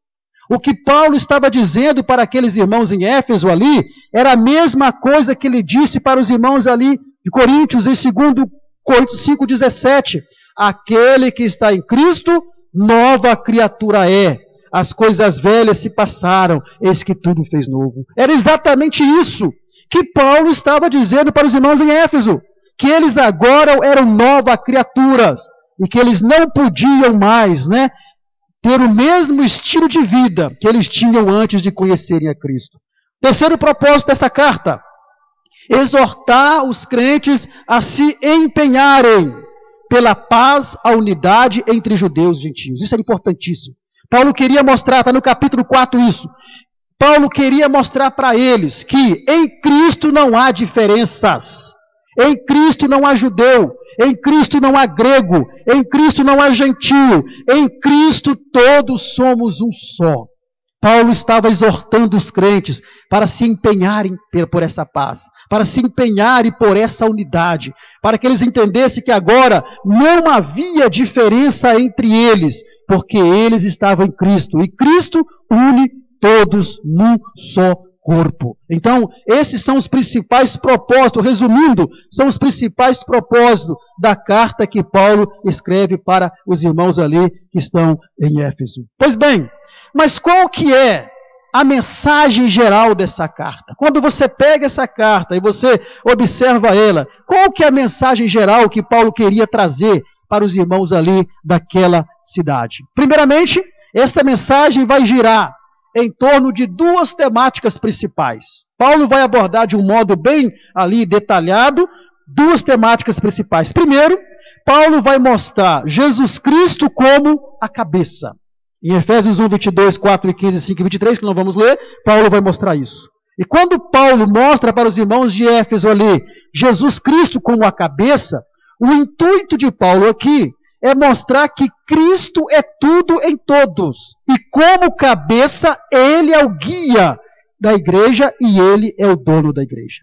[SPEAKER 1] O que Paulo estava dizendo para aqueles irmãos em Éfeso ali Era a mesma coisa que ele disse para os irmãos ali de Coríntios, em 2 Coríntios 5,17. Aquele que está em Cristo, nova criatura é. As coisas velhas se passaram, eis que tudo fez novo. Era exatamente isso que Paulo estava dizendo para os irmãos em Éfeso, que eles agora eram novas criaturas e que eles não podiam mais, ter o mesmo estilo de vida que eles tinham antes de conhecerem a Cristo. Terceiro propósito dessa carta: exortar os crentes a se empenharem pela paz, a unidade entre judeus e gentios. Isso é importantíssimo. Paulo queria mostrar, está no capítulo 4 isso. Paulo queria mostrar para eles que em Cristo não há diferenças. Em Cristo não há judeu. Em Cristo não há grego. Em Cristo não há gentio. Em Cristo todos somos um só. Paulo estava exortando os crentes para se empenharem por essa paz, para se empenharem por essa unidade, para que eles entendessem que agora não havia diferença entre eles, porque eles estavam em Cristo, e Cristo une todos num só corpo. Então, esses são os principais propósitos, resumindo, são os principais propósitos da carta que Paulo escreve para os irmãos ali que estão em Éfeso. Pois bem, mas qual que é a mensagem geral dessa carta? Quando você pega essa carta e você observa ela, qual que é a mensagem geral que Paulo queria trazer para os irmãos ali daquela cidade? Primeiramente, essa mensagem vai girar em torno de duas temáticas principais. Paulo vai abordar de um modo bem ali detalhado duas temáticas principais. Primeiro, Paulo vai mostrar Jesus Cristo como a cabeça. Em Efésios 1, 22, 4 e 15, 5 e 23, que não vamos ler, Paulo vai mostrar isso. E quando Paulo mostra para os irmãos de Éfeso ali, Jesus Cristo como a cabeça, o intuito de Paulo aqui é mostrar que Cristo é tudo em todos. E como cabeça, ele é o guia da igreja e ele é o dono da igreja.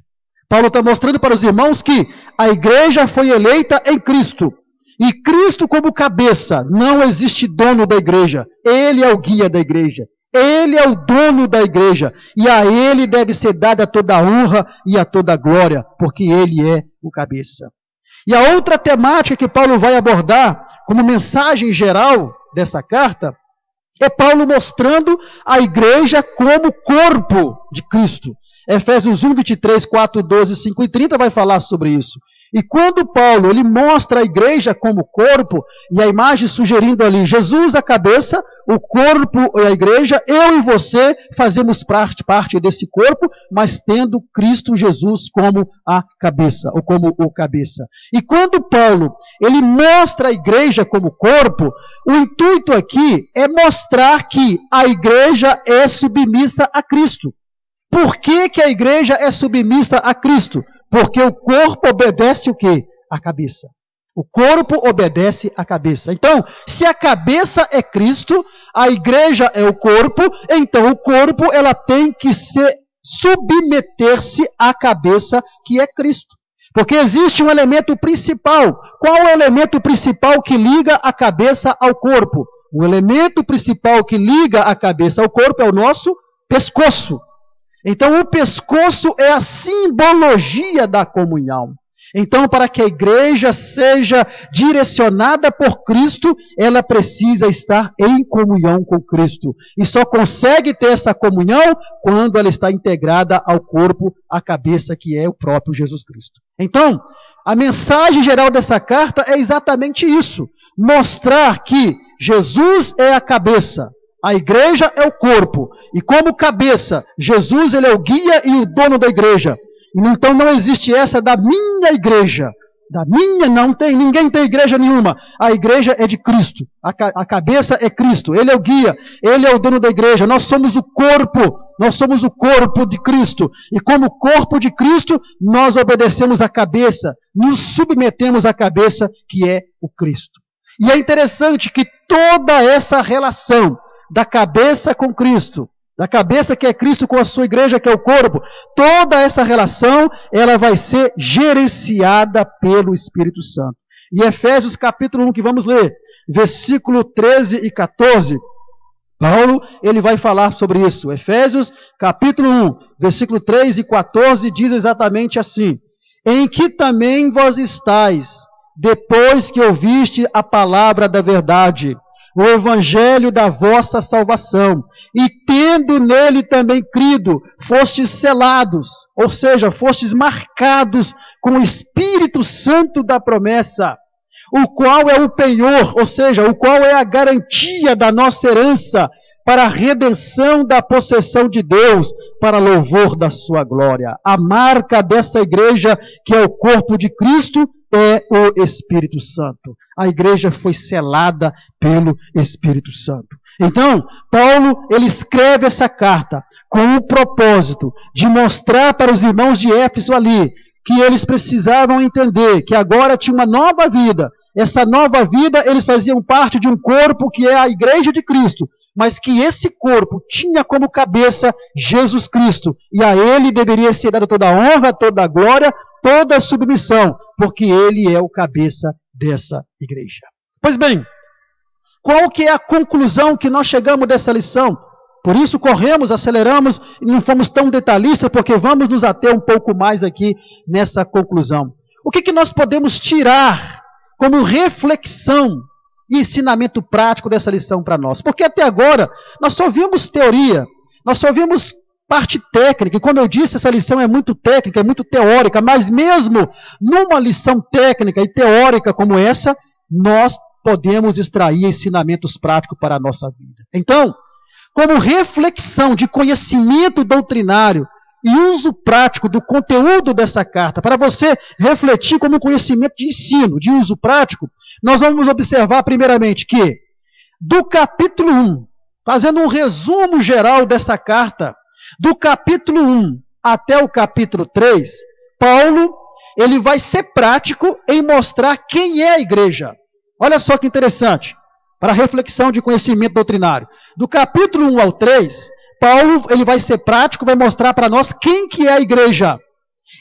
[SPEAKER 1] Paulo está mostrando para os irmãos que a igreja foi eleita em Cristo. E Cristo como cabeça, não existe dono da igreja. Ele é o guia da igreja. Ele é o dono da igreja. E a ele deve ser dada toda a honra e a toda a glória, porque ele é o cabeça. E a outra temática que Paulo vai abordar, como mensagem geral dessa carta, é Paulo mostrando a igreja como corpo de Cristo. Efésios 1, 23, 4, 12, 5 e 30 vai falar sobre isso. E quando Paulo ele mostra a igreja como corpo, e a imagem sugerindo ali Jesus a cabeça, o corpo e a igreja, eu e você fazemos parte desse corpo, mas tendo Cristo Jesus como a cabeça, ou como o cabeça. E quando Paulo ele mostra a igreja como corpo, o intuito aqui é mostrar que a igreja é submissa a Cristo. Por que a igreja é submissa a Cristo? Porque o corpo obedece o quê? A cabeça. O corpo obedece à cabeça. Então, se a cabeça é Cristo, a igreja é o corpo, então o corpo ela tem que submeter-se à cabeça que é Cristo. Porque existe um elemento principal. Qual é o elemento principal que liga a cabeça ao corpo? O elemento principal que liga a cabeça ao corpo é o nosso pescoço. Então, o pescoço é a simbologia da comunhão. Então, para que a igreja seja direcionada por Cristo, ela precisa estar em comunhão com Cristo. E só consegue ter essa comunhão quando ela está integrada ao corpo, à cabeça, que é o próprio Jesus Cristo. Então, a mensagem geral dessa carta é exatamente isso. Mostrar que Jesus é a cabeça. A igreja é o corpo, e como cabeça, Jesus ele é o guia e o dono da igreja. Então não existe essa da minha igreja. Da minha não tem, ninguém tem igreja nenhuma. A igreja é de Cristo, a cabeça é Cristo, ele é o guia, ele é o dono da igreja. Nós somos o corpo de Cristo. E como corpo de Cristo, nós obedecemos a cabeça, nos submetemos à cabeça que é o Cristo. E é interessante que toda essa relação da cabeça com Cristo, da cabeça que é Cristo com a sua igreja que é o corpo, toda essa relação, ela vai ser gerenciada pelo Espírito Santo. Em Efésios capítulo 1, que vamos ler, versículo 13 e 14, Paulo, ele vai falar sobre isso. Efésios, capítulo 1, versículo 3 e 14, diz exatamente assim: em que também vós estáis, depois que ouviste a palavra da verdade, o evangelho da vossa salvação, e tendo nele também crido, fostes selados, ou seja, fostes marcados com o Espírito Santo da promessa, o qual é o penhor, ou seja, o qual é a garantia da nossa herança para a redenção da possessão de Deus, para louvor da sua glória. A marca dessa igreja, que é o corpo de Cristo, é o Espírito Santo. A igreja foi selada pelo Espírito Santo. Então, Paulo, ele escreve essa carta com o propósito de mostrar para os irmãos de Éfeso ali que eles precisavam entender que agora tinha uma nova vida. Essa nova vida, eles faziam parte de um corpo que é a igreja de Cristo, mas que esse corpo tinha como cabeça Jesus Cristo, e a ele deveria ser dada toda a honra, toda a glória, toda a submissão, porque ele é o cabeça dessa igreja. Pois bem, qual que é a conclusão que nós chegamos dessa lição? Por isso corremos, aceleramos e não fomos tão detalhistas, porque vamos nos ater um pouco mais aqui nessa conclusão. O que nós podemos tirar como reflexão e ensinamento prático dessa lição para nós? Porque até agora nós só vimos teoria, nós só vimos parte técnica, e como eu disse, essa lição é muito técnica, é muito teórica, mas mesmo numa lição técnica e teórica como essa, nós podemos extrair ensinamentos práticos para a nossa vida. Então, como reflexão de conhecimento doutrinário e uso prático do conteúdo dessa carta, para você refletir como conhecimento de ensino, de uso prático, nós vamos observar primeiramente que, do capítulo 1, fazendo um resumo geral dessa carta, do capítulo 1 até o capítulo 3, Paulo, ele vai ser prático em mostrar quem é a igreja. Olha só que interessante, para reflexão de conhecimento doutrinário. Do capítulo 1 ao 3, Paulo, ele vai ser prático, vai mostrar para nós quem que é a igreja.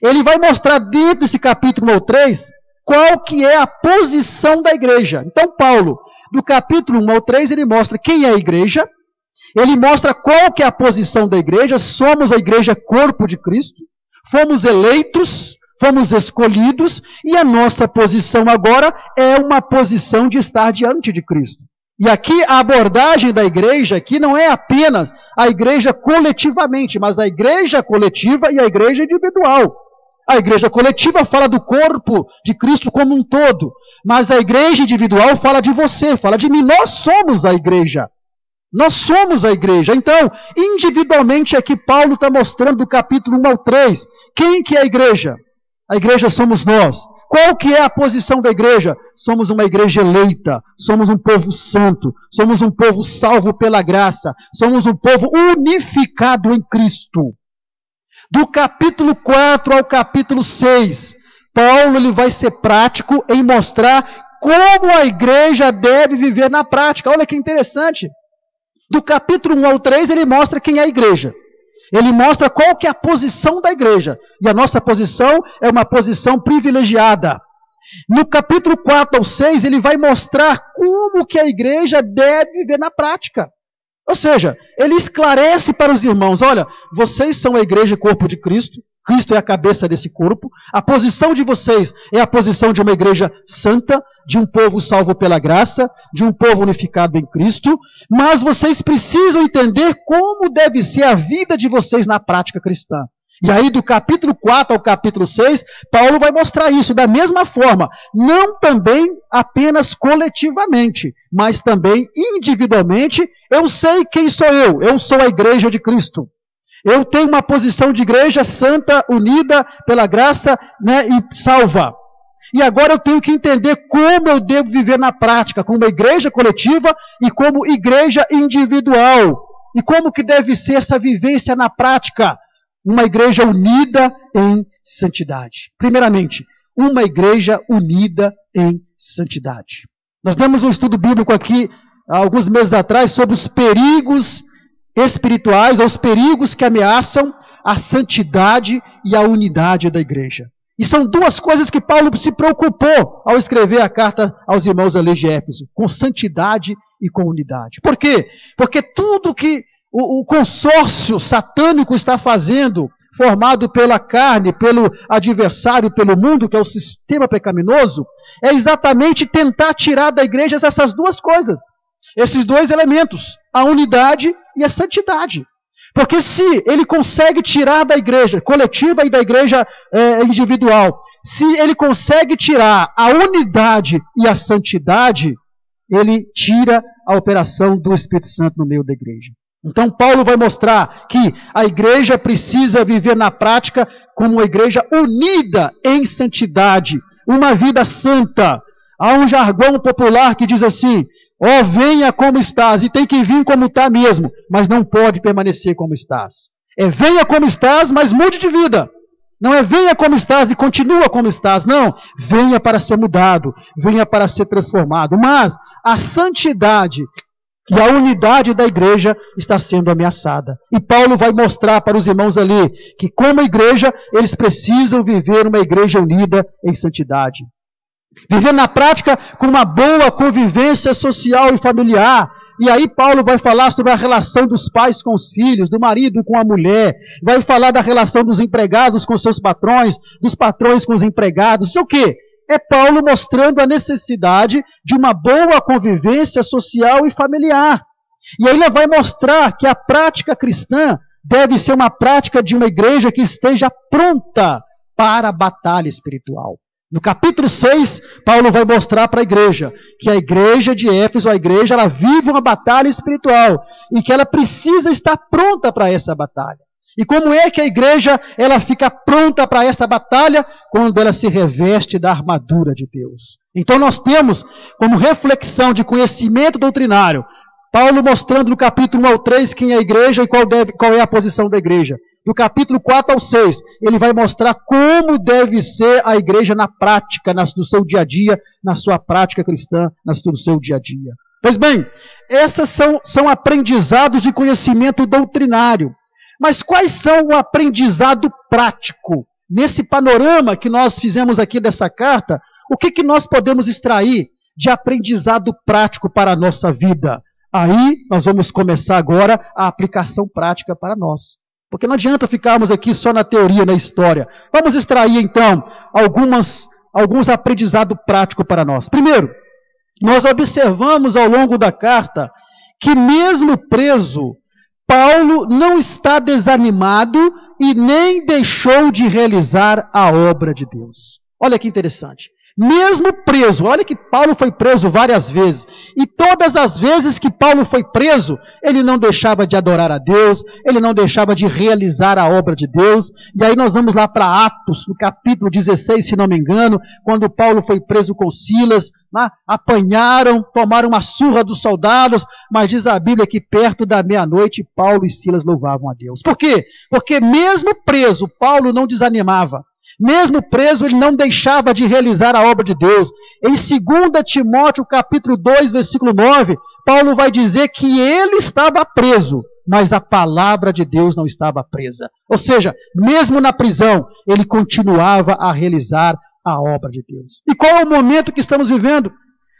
[SPEAKER 1] Ele vai mostrar dentro desse capítulo 1 ao 3, qual que é a posição da igreja. Então, Paulo, do capítulo 1 ao 3, ele mostra quem é a igreja, ele mostra qual que é a posição da igreja, somos a igreja corpo de Cristo, fomos eleitos, fomos escolhidos, e a nossa posição agora é uma posição de estar diante de Cristo. E aqui a abordagem da igreja aqui não é apenas a igreja coletivamente, mas a igreja coletiva e a igreja individual. A igreja coletiva fala do corpo de Cristo como um todo, mas a igreja individual fala de você, fala de mim. Nós somos a igreja. Nós somos a igreja. Então, individualmente aqui Paulo está mostrando do capítulo 1 ao 3, quem que é a igreja? A igreja somos nós. Qual que é a posição da igreja? Somos uma igreja eleita, somos um povo santo, somos um povo salvo pela graça, somos um povo unificado em Cristo. Do capítulo 4 ao capítulo 6, Paulo ele vai ser prático em mostrar como a igreja deve viver na prática. Olha que interessante. Do capítulo 1 ao 3, ele mostra quem é a igreja. Ele mostra qual que é a posição da igreja. E a nossa posição é uma posição privilegiada. No capítulo 4 ao 6, ele vai mostrar como que a igreja deve viver na prática. Ou seja, ele esclarece para os irmãos, olha, vocês são a igreja e corpo de Cristo, Cristo é a cabeça desse corpo, a posição de vocês é a posição de uma igreja santa, de um povo salvo pela graça, de um povo unificado em Cristo, mas vocês precisam entender como deve ser a vida de vocês na prática cristã. E aí do capítulo 4 ao capítulo 6, Paulo vai mostrar isso da mesma forma, não também apenas coletivamente, mas também individualmente. Eu sei quem sou eu sou a igreja de Cristo. Eu tenho uma posição de igreja santa, unida pela graça, e salva. E agora eu tenho que entender como eu devo viver na prática, como igreja coletiva e como igreja individual. E como que deve ser essa vivência na prática? Uma igreja unida em santidade. Primeiramente, uma igreja unida em santidade. Nós demos um estudo bíblico aqui, há alguns meses atrás, sobre os perigos espirituais, ou os perigos que ameaçam a santidade e a unidade da igreja. E são duas coisas que Paulo se preocupou ao escrever a carta aos irmãos da lei de Éfeso, com santidade e com unidade. Por quê? Porque tudo que o consórcio satânico está fazendo, formado pela carne, pelo adversário, pelo mundo, que é o sistema pecaminoso, é exatamente tentar tirar da igreja essas duas coisas, esses dois elementos, a unidade e a santidade. Porque se ele consegue tirar da igreja coletiva e da igreja individual, se ele consegue tirar a unidade e a santidade, ele tira a operação do Espírito Santo no meio da igreja. Então Paulo vai mostrar que a igreja precisa viver na prática como uma igreja unida em santidade, uma vida santa. Há um jargão popular que diz assim: ó, venha como estás, e tem que vir como está mesmo, mas não pode permanecer como estás. É venha como estás, mas mude de vida. Não é venha como estás e continua como estás, não. Venha para ser mudado, venha para ser transformado. Mas a santidade e a unidade da igreja está sendo ameaçada. E Paulo vai mostrar para os irmãos ali que, como igreja, eles precisam viver uma igreja unida em santidade. Viver na prática com uma boa convivência social e familiar. E aí Paulo vai falar sobre a relação dos pais com os filhos, do marido com a mulher. Vai falar da relação dos empregados com seus patrões, dos patrões com os empregados. Isso é o quê? É Paulo mostrando a necessidade de uma boa convivência social e familiar. E aí ele vai mostrar que a prática cristã deve ser uma prática de uma igreja que esteja pronta para a batalha espiritual. No capítulo 6, Paulo vai mostrar para a igreja que a igreja de Éfeso, ela vive uma batalha espiritual e que ela precisa estar pronta para essa batalha. E como é que a igreja ela fica pronta para essa batalha? Quando ela se reveste da armadura de Deus. Então nós temos como reflexão de conhecimento doutrinário, Paulo mostrando no capítulo 1 ao 3 quem é a igreja e qual é a posição da igreja. Do capítulo 4 ao 6, ele vai mostrar como deve ser a igreja na prática, no seu dia a dia, na sua prática cristã, no seu dia a dia. Pois bem, esses são aprendizados de conhecimento doutrinário. Mas quais são o aprendizado prático? Nesse panorama que nós fizemos aqui dessa carta, o que nós podemos extrair de aprendizado prático para a nossa vida? Aí nós vamos começar agora a aplicação prática para nós. Porque não adianta ficarmos aqui só na teoria, na história. Vamos extrair então alguns aprendizados práticos para nós. Primeiro, nós observamos ao longo da carta que mesmo preso, Paulo não está desanimado e nem deixou de realizar a obra de Deus. Olha que interessante. Mesmo preso, olha que Paulo foi preso várias vezes, e todas as vezes que Paulo foi preso, ele não deixava de adorar a Deus, ele não deixava de realizar a obra de Deus. E aí nós vamos lá para Atos, no capítulo 16, se não me engano, quando Paulo foi preso com Silas, apanharam, tomaram uma surra dos soldados, mas diz a Bíblia que perto da meia-noite Paulo e Silas louvavam a Deus. Por quê? Porque mesmo preso, Paulo não desanimava. Mesmo preso, ele não deixava de realizar a obra de Deus. Em 2 Timóteo, capítulo 2, versículo 9, Paulo vai dizer que ele estava preso, mas a palavra de Deus não estava presa. Ou seja, mesmo na prisão, ele continuava a realizar a obra de Deus. E qual é o momento que estamos vivendo?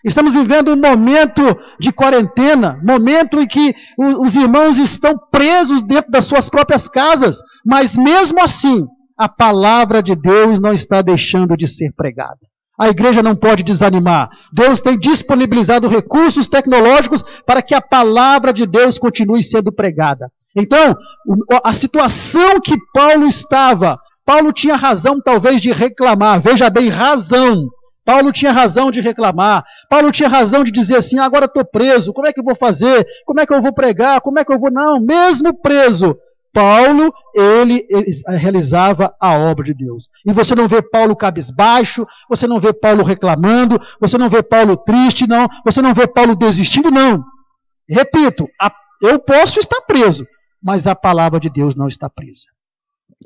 [SPEAKER 1] Estamos vivendo um momento de quarentena, momento em que os irmãos estão presos dentro das suas próprias casas, mas mesmo assim, a palavra de Deus não está deixando de ser pregada. A igreja não pode desanimar. Deus tem disponibilizado recursos tecnológicos para que a palavra de Deus continue sendo pregada. Então, a situação que Paulo estava, Paulo tinha razão talvez de reclamar. Veja bem, razão. Paulo tinha razão de reclamar. Paulo tinha razão de dizer assim, agora estou preso, como é que eu vou fazer? Como é que eu vou pregar? Como é que eu vou... Não, mesmo preso, Paulo, ele realizava a obra de Deus. E você não vê Paulo cabisbaixo, você não vê Paulo reclamando, você não vê Paulo triste, não. Você não vê Paulo desistindo, não. Repito, eu posso estar preso, mas a palavra de Deus não está presa.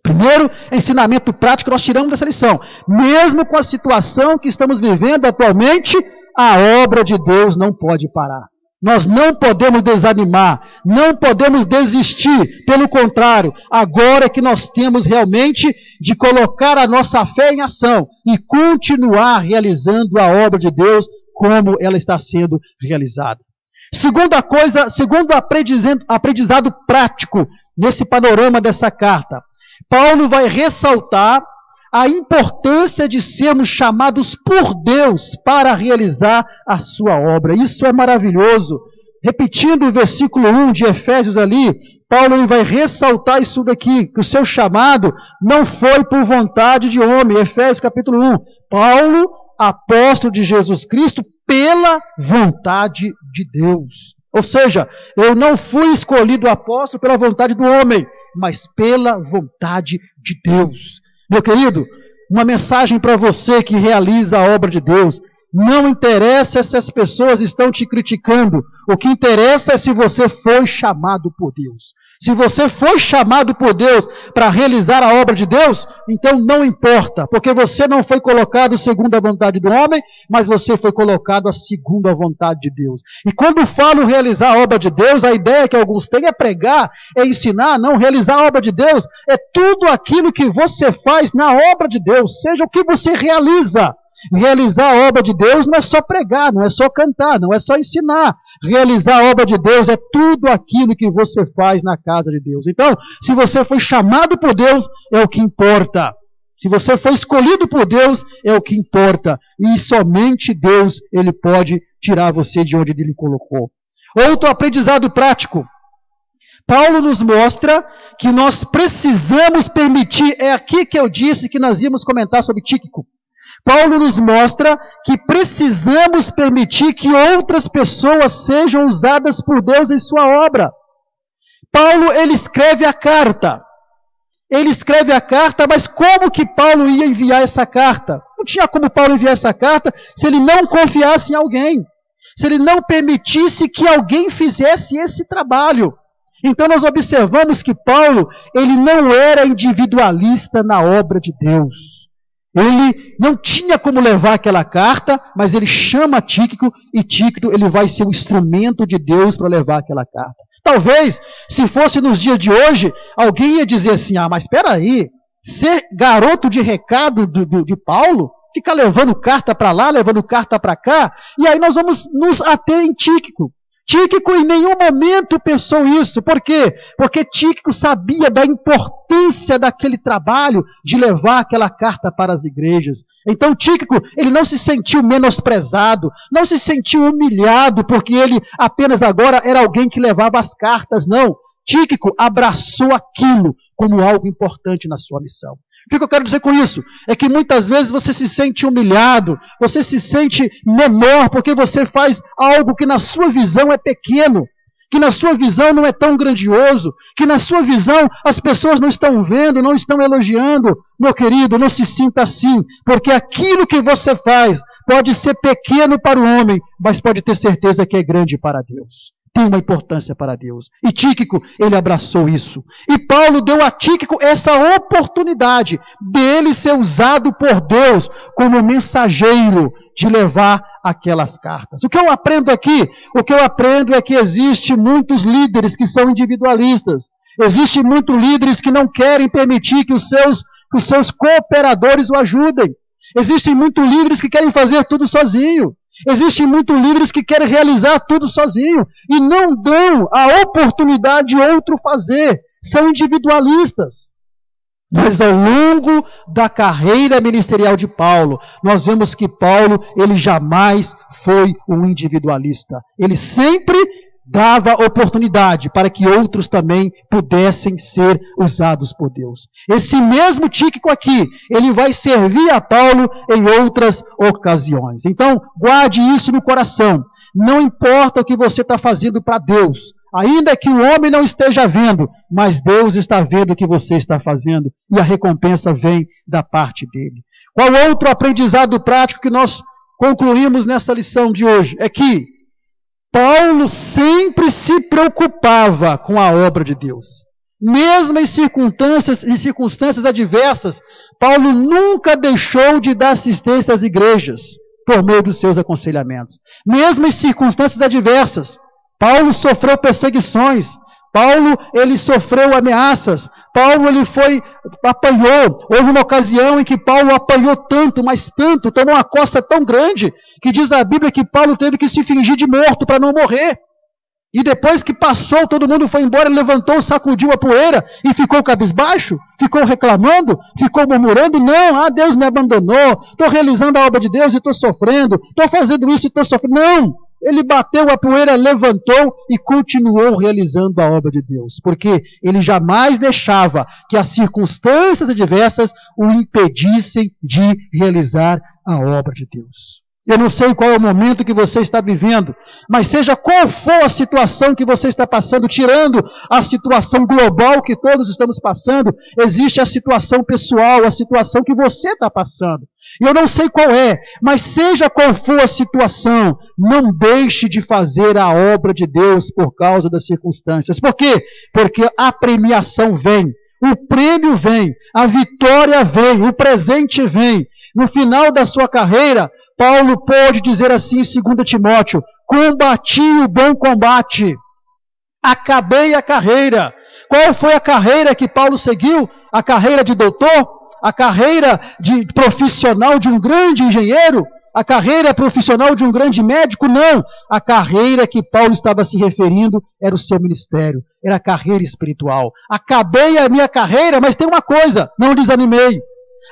[SPEAKER 1] Primeiro ensinamento prático nós tiramos dessa lição. Mesmo com a situação que estamos vivendo atualmente, a obra de Deus não pode parar. Nós não podemos desanimar, não podemos desistir. Pelo contrário, agora é que nós temos realmente de colocar a nossa fé em ação e continuar realizando a obra de Deus como ela está sendo realizada. Segunda coisa, segundo aprendizado prático nesse panorama dessa carta, Paulo vai ressaltar a importância de sermos chamados por Deus para realizar a sua obra. Isso é maravilhoso. Repetindo o versículo 1 de Efésios ali, Paulo ele vai ressaltar isso daqui, que o seu chamado não foi por vontade de homem. Efésios capítulo 1. Paulo, apóstolo de Jesus Cristo, pela vontade de Deus. Ou seja, eu não fui escolhido apóstolo pela vontade do homem, mas pela vontade de Deus. Meu querido, uma mensagem para você que realiza a obra de Deus. Não interessa se as pessoas estão te criticando. O que interessa é se você foi chamado por Deus. Se você foi chamado por Deus para realizar a obra de Deus, então não importa, porque você não foi colocado segundo a vontade do homem, mas você foi colocado segundo a vontade de Deus. E quando falo realizar a obra de Deus, a ideia que alguns têm é pregar, é ensinar. Não, realizar a obra de Deus é tudo aquilo que você faz na obra de Deus, seja o que você realiza. Realizar a obra de Deus não é só pregar, não é só cantar, não é só ensinar. Realizar a obra de Deus é tudo aquilo que você faz na casa de Deus. Então, se você foi chamado por Deus, é o que importa. Se você foi escolhido por Deus, é o que importa. E somente Deus, Ele pode tirar você de onde Ele colocou. Outro aprendizado prático. Paulo nos mostra que nós precisamos permitir, é aqui que eu disse que nós íamos comentar sobre Tíquico. Paulo nos mostra que precisamos permitir que outras pessoas sejam usadas por Deus em sua obra. Paulo, ele escreve a carta. Ele escreve a carta, mas como que Paulo ia enviar essa carta? Não tinha como Paulo enviar essa carta se ele não confiasse em alguém. Se ele não permitisse que alguém fizesse esse trabalho. Então nós observamos que Paulo, ele não era individualista na obra de Deus. Ele não tinha como levar aquela carta, mas ele chama Tíquico, e Tíquico ele vai ser um instrumento de Deus para levar aquela carta. Talvez, se fosse nos dias de hoje, alguém ia dizer assim, mas espera aí, ser garoto de recado de Paulo, ficar levando carta para lá, levando carta para cá, e aí nós vamos nos ater em Tíquico. Tíquico em nenhum momento pensou isso. Por quê? Porque Tíquico sabia da importância daquele trabalho de levar aquela carta para as igrejas. Então Tíquico, ele não se sentiu menosprezado, não se sentiu humilhado, porque ele apenas agora era alguém que levava as cartas. Não. Tíquico abraçou aquilo como algo importante na sua missão. O que eu quero dizer com isso? É que muitas vezes você se sente humilhado, você se sente menor, porque você faz algo que na sua visão é pequeno, que na sua visão não é tão grandioso, que na sua visão as pessoas não estão vendo, não estão elogiando. Meu querido, não se sinta assim, porque aquilo que você faz pode ser pequeno para o homem, mas pode ter certeza que é grande para Deus. Tem uma importância para Deus. E Tíquico, ele abraçou isso. E Paulo deu a Tíquico essa oportunidade dele ser usado por Deus como mensageiro de levar aquelas cartas. O que eu aprendo aqui? O que eu aprendo é que existe muitos líderes que são individualistas. Existem muitos líderes que não querem permitir que os seus cooperadores o ajudem. Existem muitos líderes que querem fazer tudo sozinho. Existem muitos líderes que querem realizar tudo sozinho e não dão a oportunidade de outro fazer. São individualistas. Mas ao longo da carreira ministerial de Paulo, nós vemos que Paulo, ele jamais foi um individualista. Ele sempre dava oportunidade para que outros também pudessem ser usados por Deus. Esse mesmo Tíquico aqui, ele vai servir a Paulo em outras ocasiões. Então, guarde isso no coração. Não importa o que você está fazendo para Deus, ainda que o homem não esteja vendo, mas Deus está vendo o que você está fazendo e a recompensa vem da parte dele. Qual outro aprendizado prático que nós concluímos nessa lição de hoje? É que Paulo sempre se preocupava com a obra de Deus. Mesmo em circunstâncias adversas, Paulo nunca deixou de dar assistência às igrejas por meio dos seus aconselhamentos. Mesmo em circunstâncias adversas, Paulo sofreu perseguições. Paulo, ele sofreu ameaças. Paulo, ele apanhou. Houve uma ocasião em que Paulo apanhou tanto, mas tanto, tomou uma coça tão grande, que diz a Bíblia que Paulo teve que se fingir de morto para não morrer. E depois que passou, todo mundo foi embora, levantou, sacudiu a poeira e ficou cabisbaixo? Ficou reclamando? Ficou murmurando? Não, Deus me abandonou, estou realizando a obra de Deus e estou sofrendo, estou fazendo isso e estou sofrendo. Não! Ele bateu a poeira, levantou e continuou realizando a obra de Deus. Porque ele jamais deixava que as circunstâncias adversas o impedissem de realizar a obra de Deus. Eu não sei qual é o momento que você está vivendo, mas seja qual for a situação que você está passando, tirando a situação global que todos estamos passando, existe a situação pessoal, a situação que você está passando. E eu não sei qual é, mas seja qual for a situação, não deixe de fazer a obra de Deus por causa das circunstâncias. Por quê? Porque a premiação vem, o prêmio vem, a vitória vem, o presente vem. No final da sua carreira, Paulo pode dizer assim em 2 Timóteo: combati o bom combate, acabei a carreira. Qual foi a carreira que Paulo seguiu? A carreira de doutor? A carreira de profissional de um grande engenheiro? A carreira profissional de um grande médico? Não. A carreira que Paulo estava se referindo era o seu ministério, era a carreira espiritual. Acabei a minha carreira, mas tem uma coisa, não desanimei.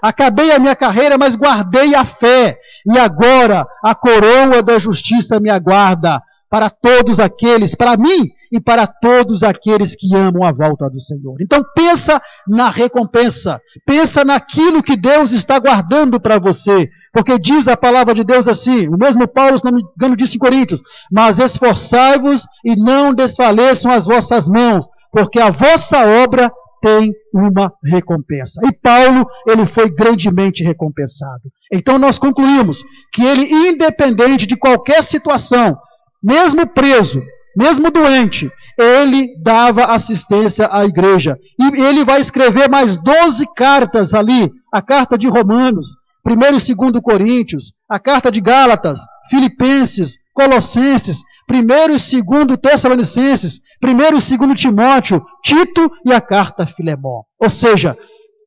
[SPEAKER 1] Acabei a minha carreira, mas guardei a fé. E agora a coroa da justiça me aguarda para todos aqueles, para mim e para todos aqueles que amam a volta do Senhor. Então pensa na recompensa, pensa naquilo que Deus está guardando para você. Porque diz a palavra de Deus assim, o mesmo Paulo, se não me engano, disse em Coríntios: mas esforçai-vos e não desfaleçam as vossas mãos, porque a vossa obra tem uma recompensa. E Paulo, ele foi grandemente recompensado. Então nós concluímos que ele, independente de qualquer situação, mesmo preso, mesmo doente, ele dava assistência à igreja. E ele vai escrever mais 12 cartas ali, a carta de Romanos, 1 e 2 Coríntios, a carta de Gálatas, Filipenses, Colossenses, 1 e 2 Tessalonicenses, 1 e 2 Timóteo, Tito e a carta a Filemão. Ou seja,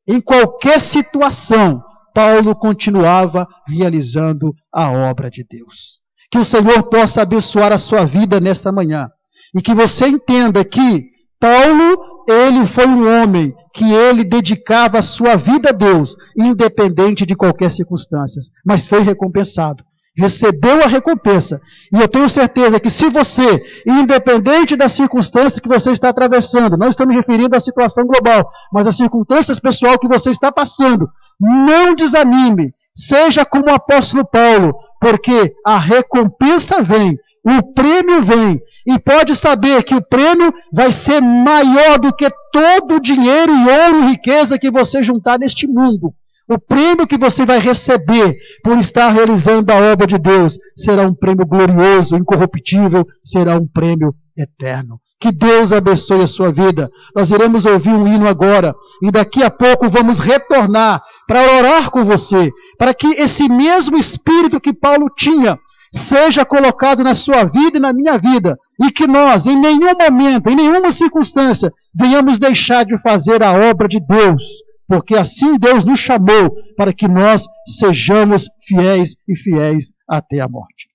[SPEAKER 1] em qualquer situação, Paulo continuava realizando a obra de Deus. Que o Senhor possa abençoar a sua vida nesta manhã. E que você entenda que Paulo, ele foi um homem que ele dedicava a sua vida a Deus, independente de qualquer circunstância. Mas foi recompensado. Recebeu a recompensa. E eu tenho certeza que se você, independente das circunstâncias que você está atravessando, não estamos referindo à situação global, mas às circunstâncias pessoal que você está passando, não desanime. Seja como o apóstolo Paulo, porque a recompensa vem, o prêmio vem, e pode saber que o prêmio vai ser maior do que todo o dinheiro e ouro e riqueza que você juntar neste mundo. O prêmio que você vai receber por estar realizando a obra de Deus será um prêmio glorioso, incorruptível, será um prêmio eterno. Que Deus abençoe a sua vida. Nós iremos ouvir um hino agora e daqui a pouco vamos retornar para orar com você, para que esse mesmo espírito que Paulo tinha seja colocado na sua vida e na minha vida, e que nós, em nenhum momento, em nenhuma circunstância, venhamos deixar de fazer a obra de Deus, porque assim Deus nos chamou para que nós sejamos fiéis e fiéis até a morte.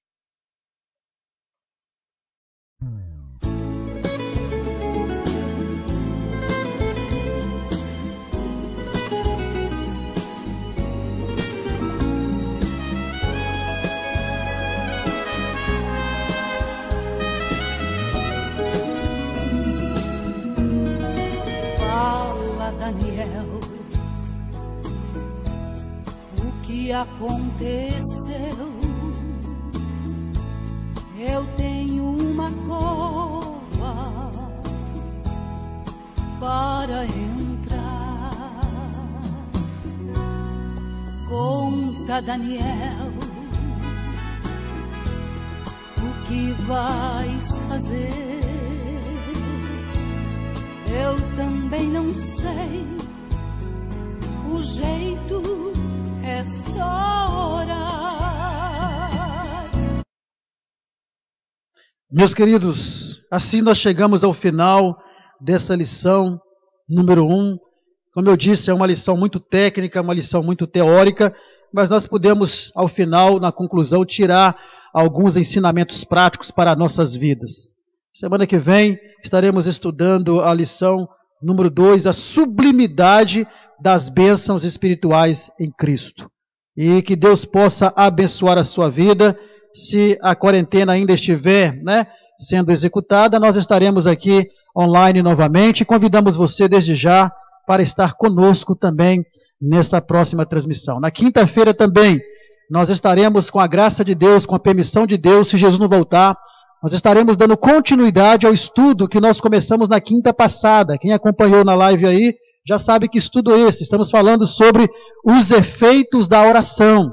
[SPEAKER 2] Daniel, o que aconteceu? Eu tenho uma cova para entrar. Conta, Daniel, o que vais fazer? Eu também não sei, o jeito é só orar.
[SPEAKER 1] Meus queridos, assim nós chegamos ao final dessa lição número 1. Como eu disse, é uma lição muito técnica, uma lição muito teórica, mas nós podemos, ao final, na conclusão, tirar alguns ensinamentos práticos para nossas vidas. Semana que vem estaremos estudando a lição número 2, a sublimidade das bênçãos espirituais em Cristo. E que Deus possa abençoar a sua vida. Se a quarentena ainda estiver, sendo executada, nós estaremos aqui online novamente. Convidamos você desde já para estar conosco também nessa próxima transmissão. Na quinta-feira também, nós estaremos, com a graça de Deus, com a permissão de Deus, se Jesus não voltar, nós estaremos dando continuidade ao estudo que nós começamos na quinta passada. Quem acompanhou na live aí, já sabe que estudo é esse. Estamos falando sobre os efeitos da oração.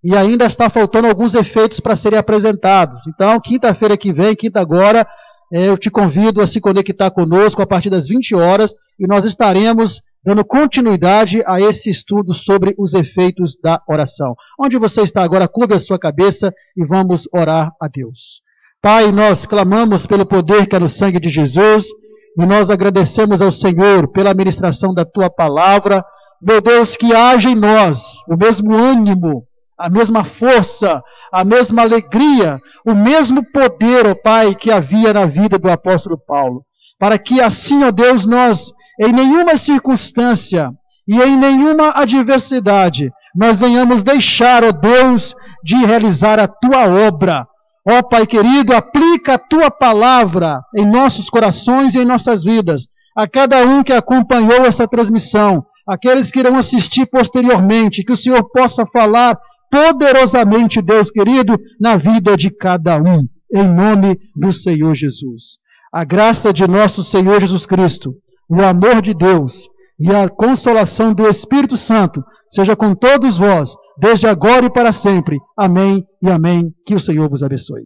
[SPEAKER 1] E ainda está faltando alguns efeitos para serem apresentados. Então, quinta-feira que vem, quinta agora, eu te convido a se conectar conosco a partir das 20 horas e nós estaremos dando continuidade a esse estudo sobre os efeitos da oração. Onde você está agora, curva a sua cabeça e vamos orar a Deus. Pai, nós clamamos pelo poder que é no sangue de Jesus e nós agradecemos ao Senhor pela ministração da Tua palavra. Meu Deus, que haja em nós o mesmo ânimo, a mesma força, a mesma alegria, o mesmo poder, ó Pai, que havia na vida do apóstolo Paulo. Para que assim, ó Deus, nós, em nenhuma circunstância e em nenhuma adversidade, nós venhamos deixar, ó Deus, de realizar a Tua obra. Ó Pai querido, aplica a Tua palavra em nossos corações e em nossas vidas. A cada um que acompanhou essa transmissão, aqueles que irão assistir posteriormente, que o Senhor possa falar poderosamente, Deus querido, na vida de cada um, em nome do Senhor Jesus. A graça de nosso Senhor Jesus Cristo, o amor de Deus e a consolação do Espírito Santo seja com todos vós, desde agora e para sempre. Amém e amém. Que o Senhor vos abençoe.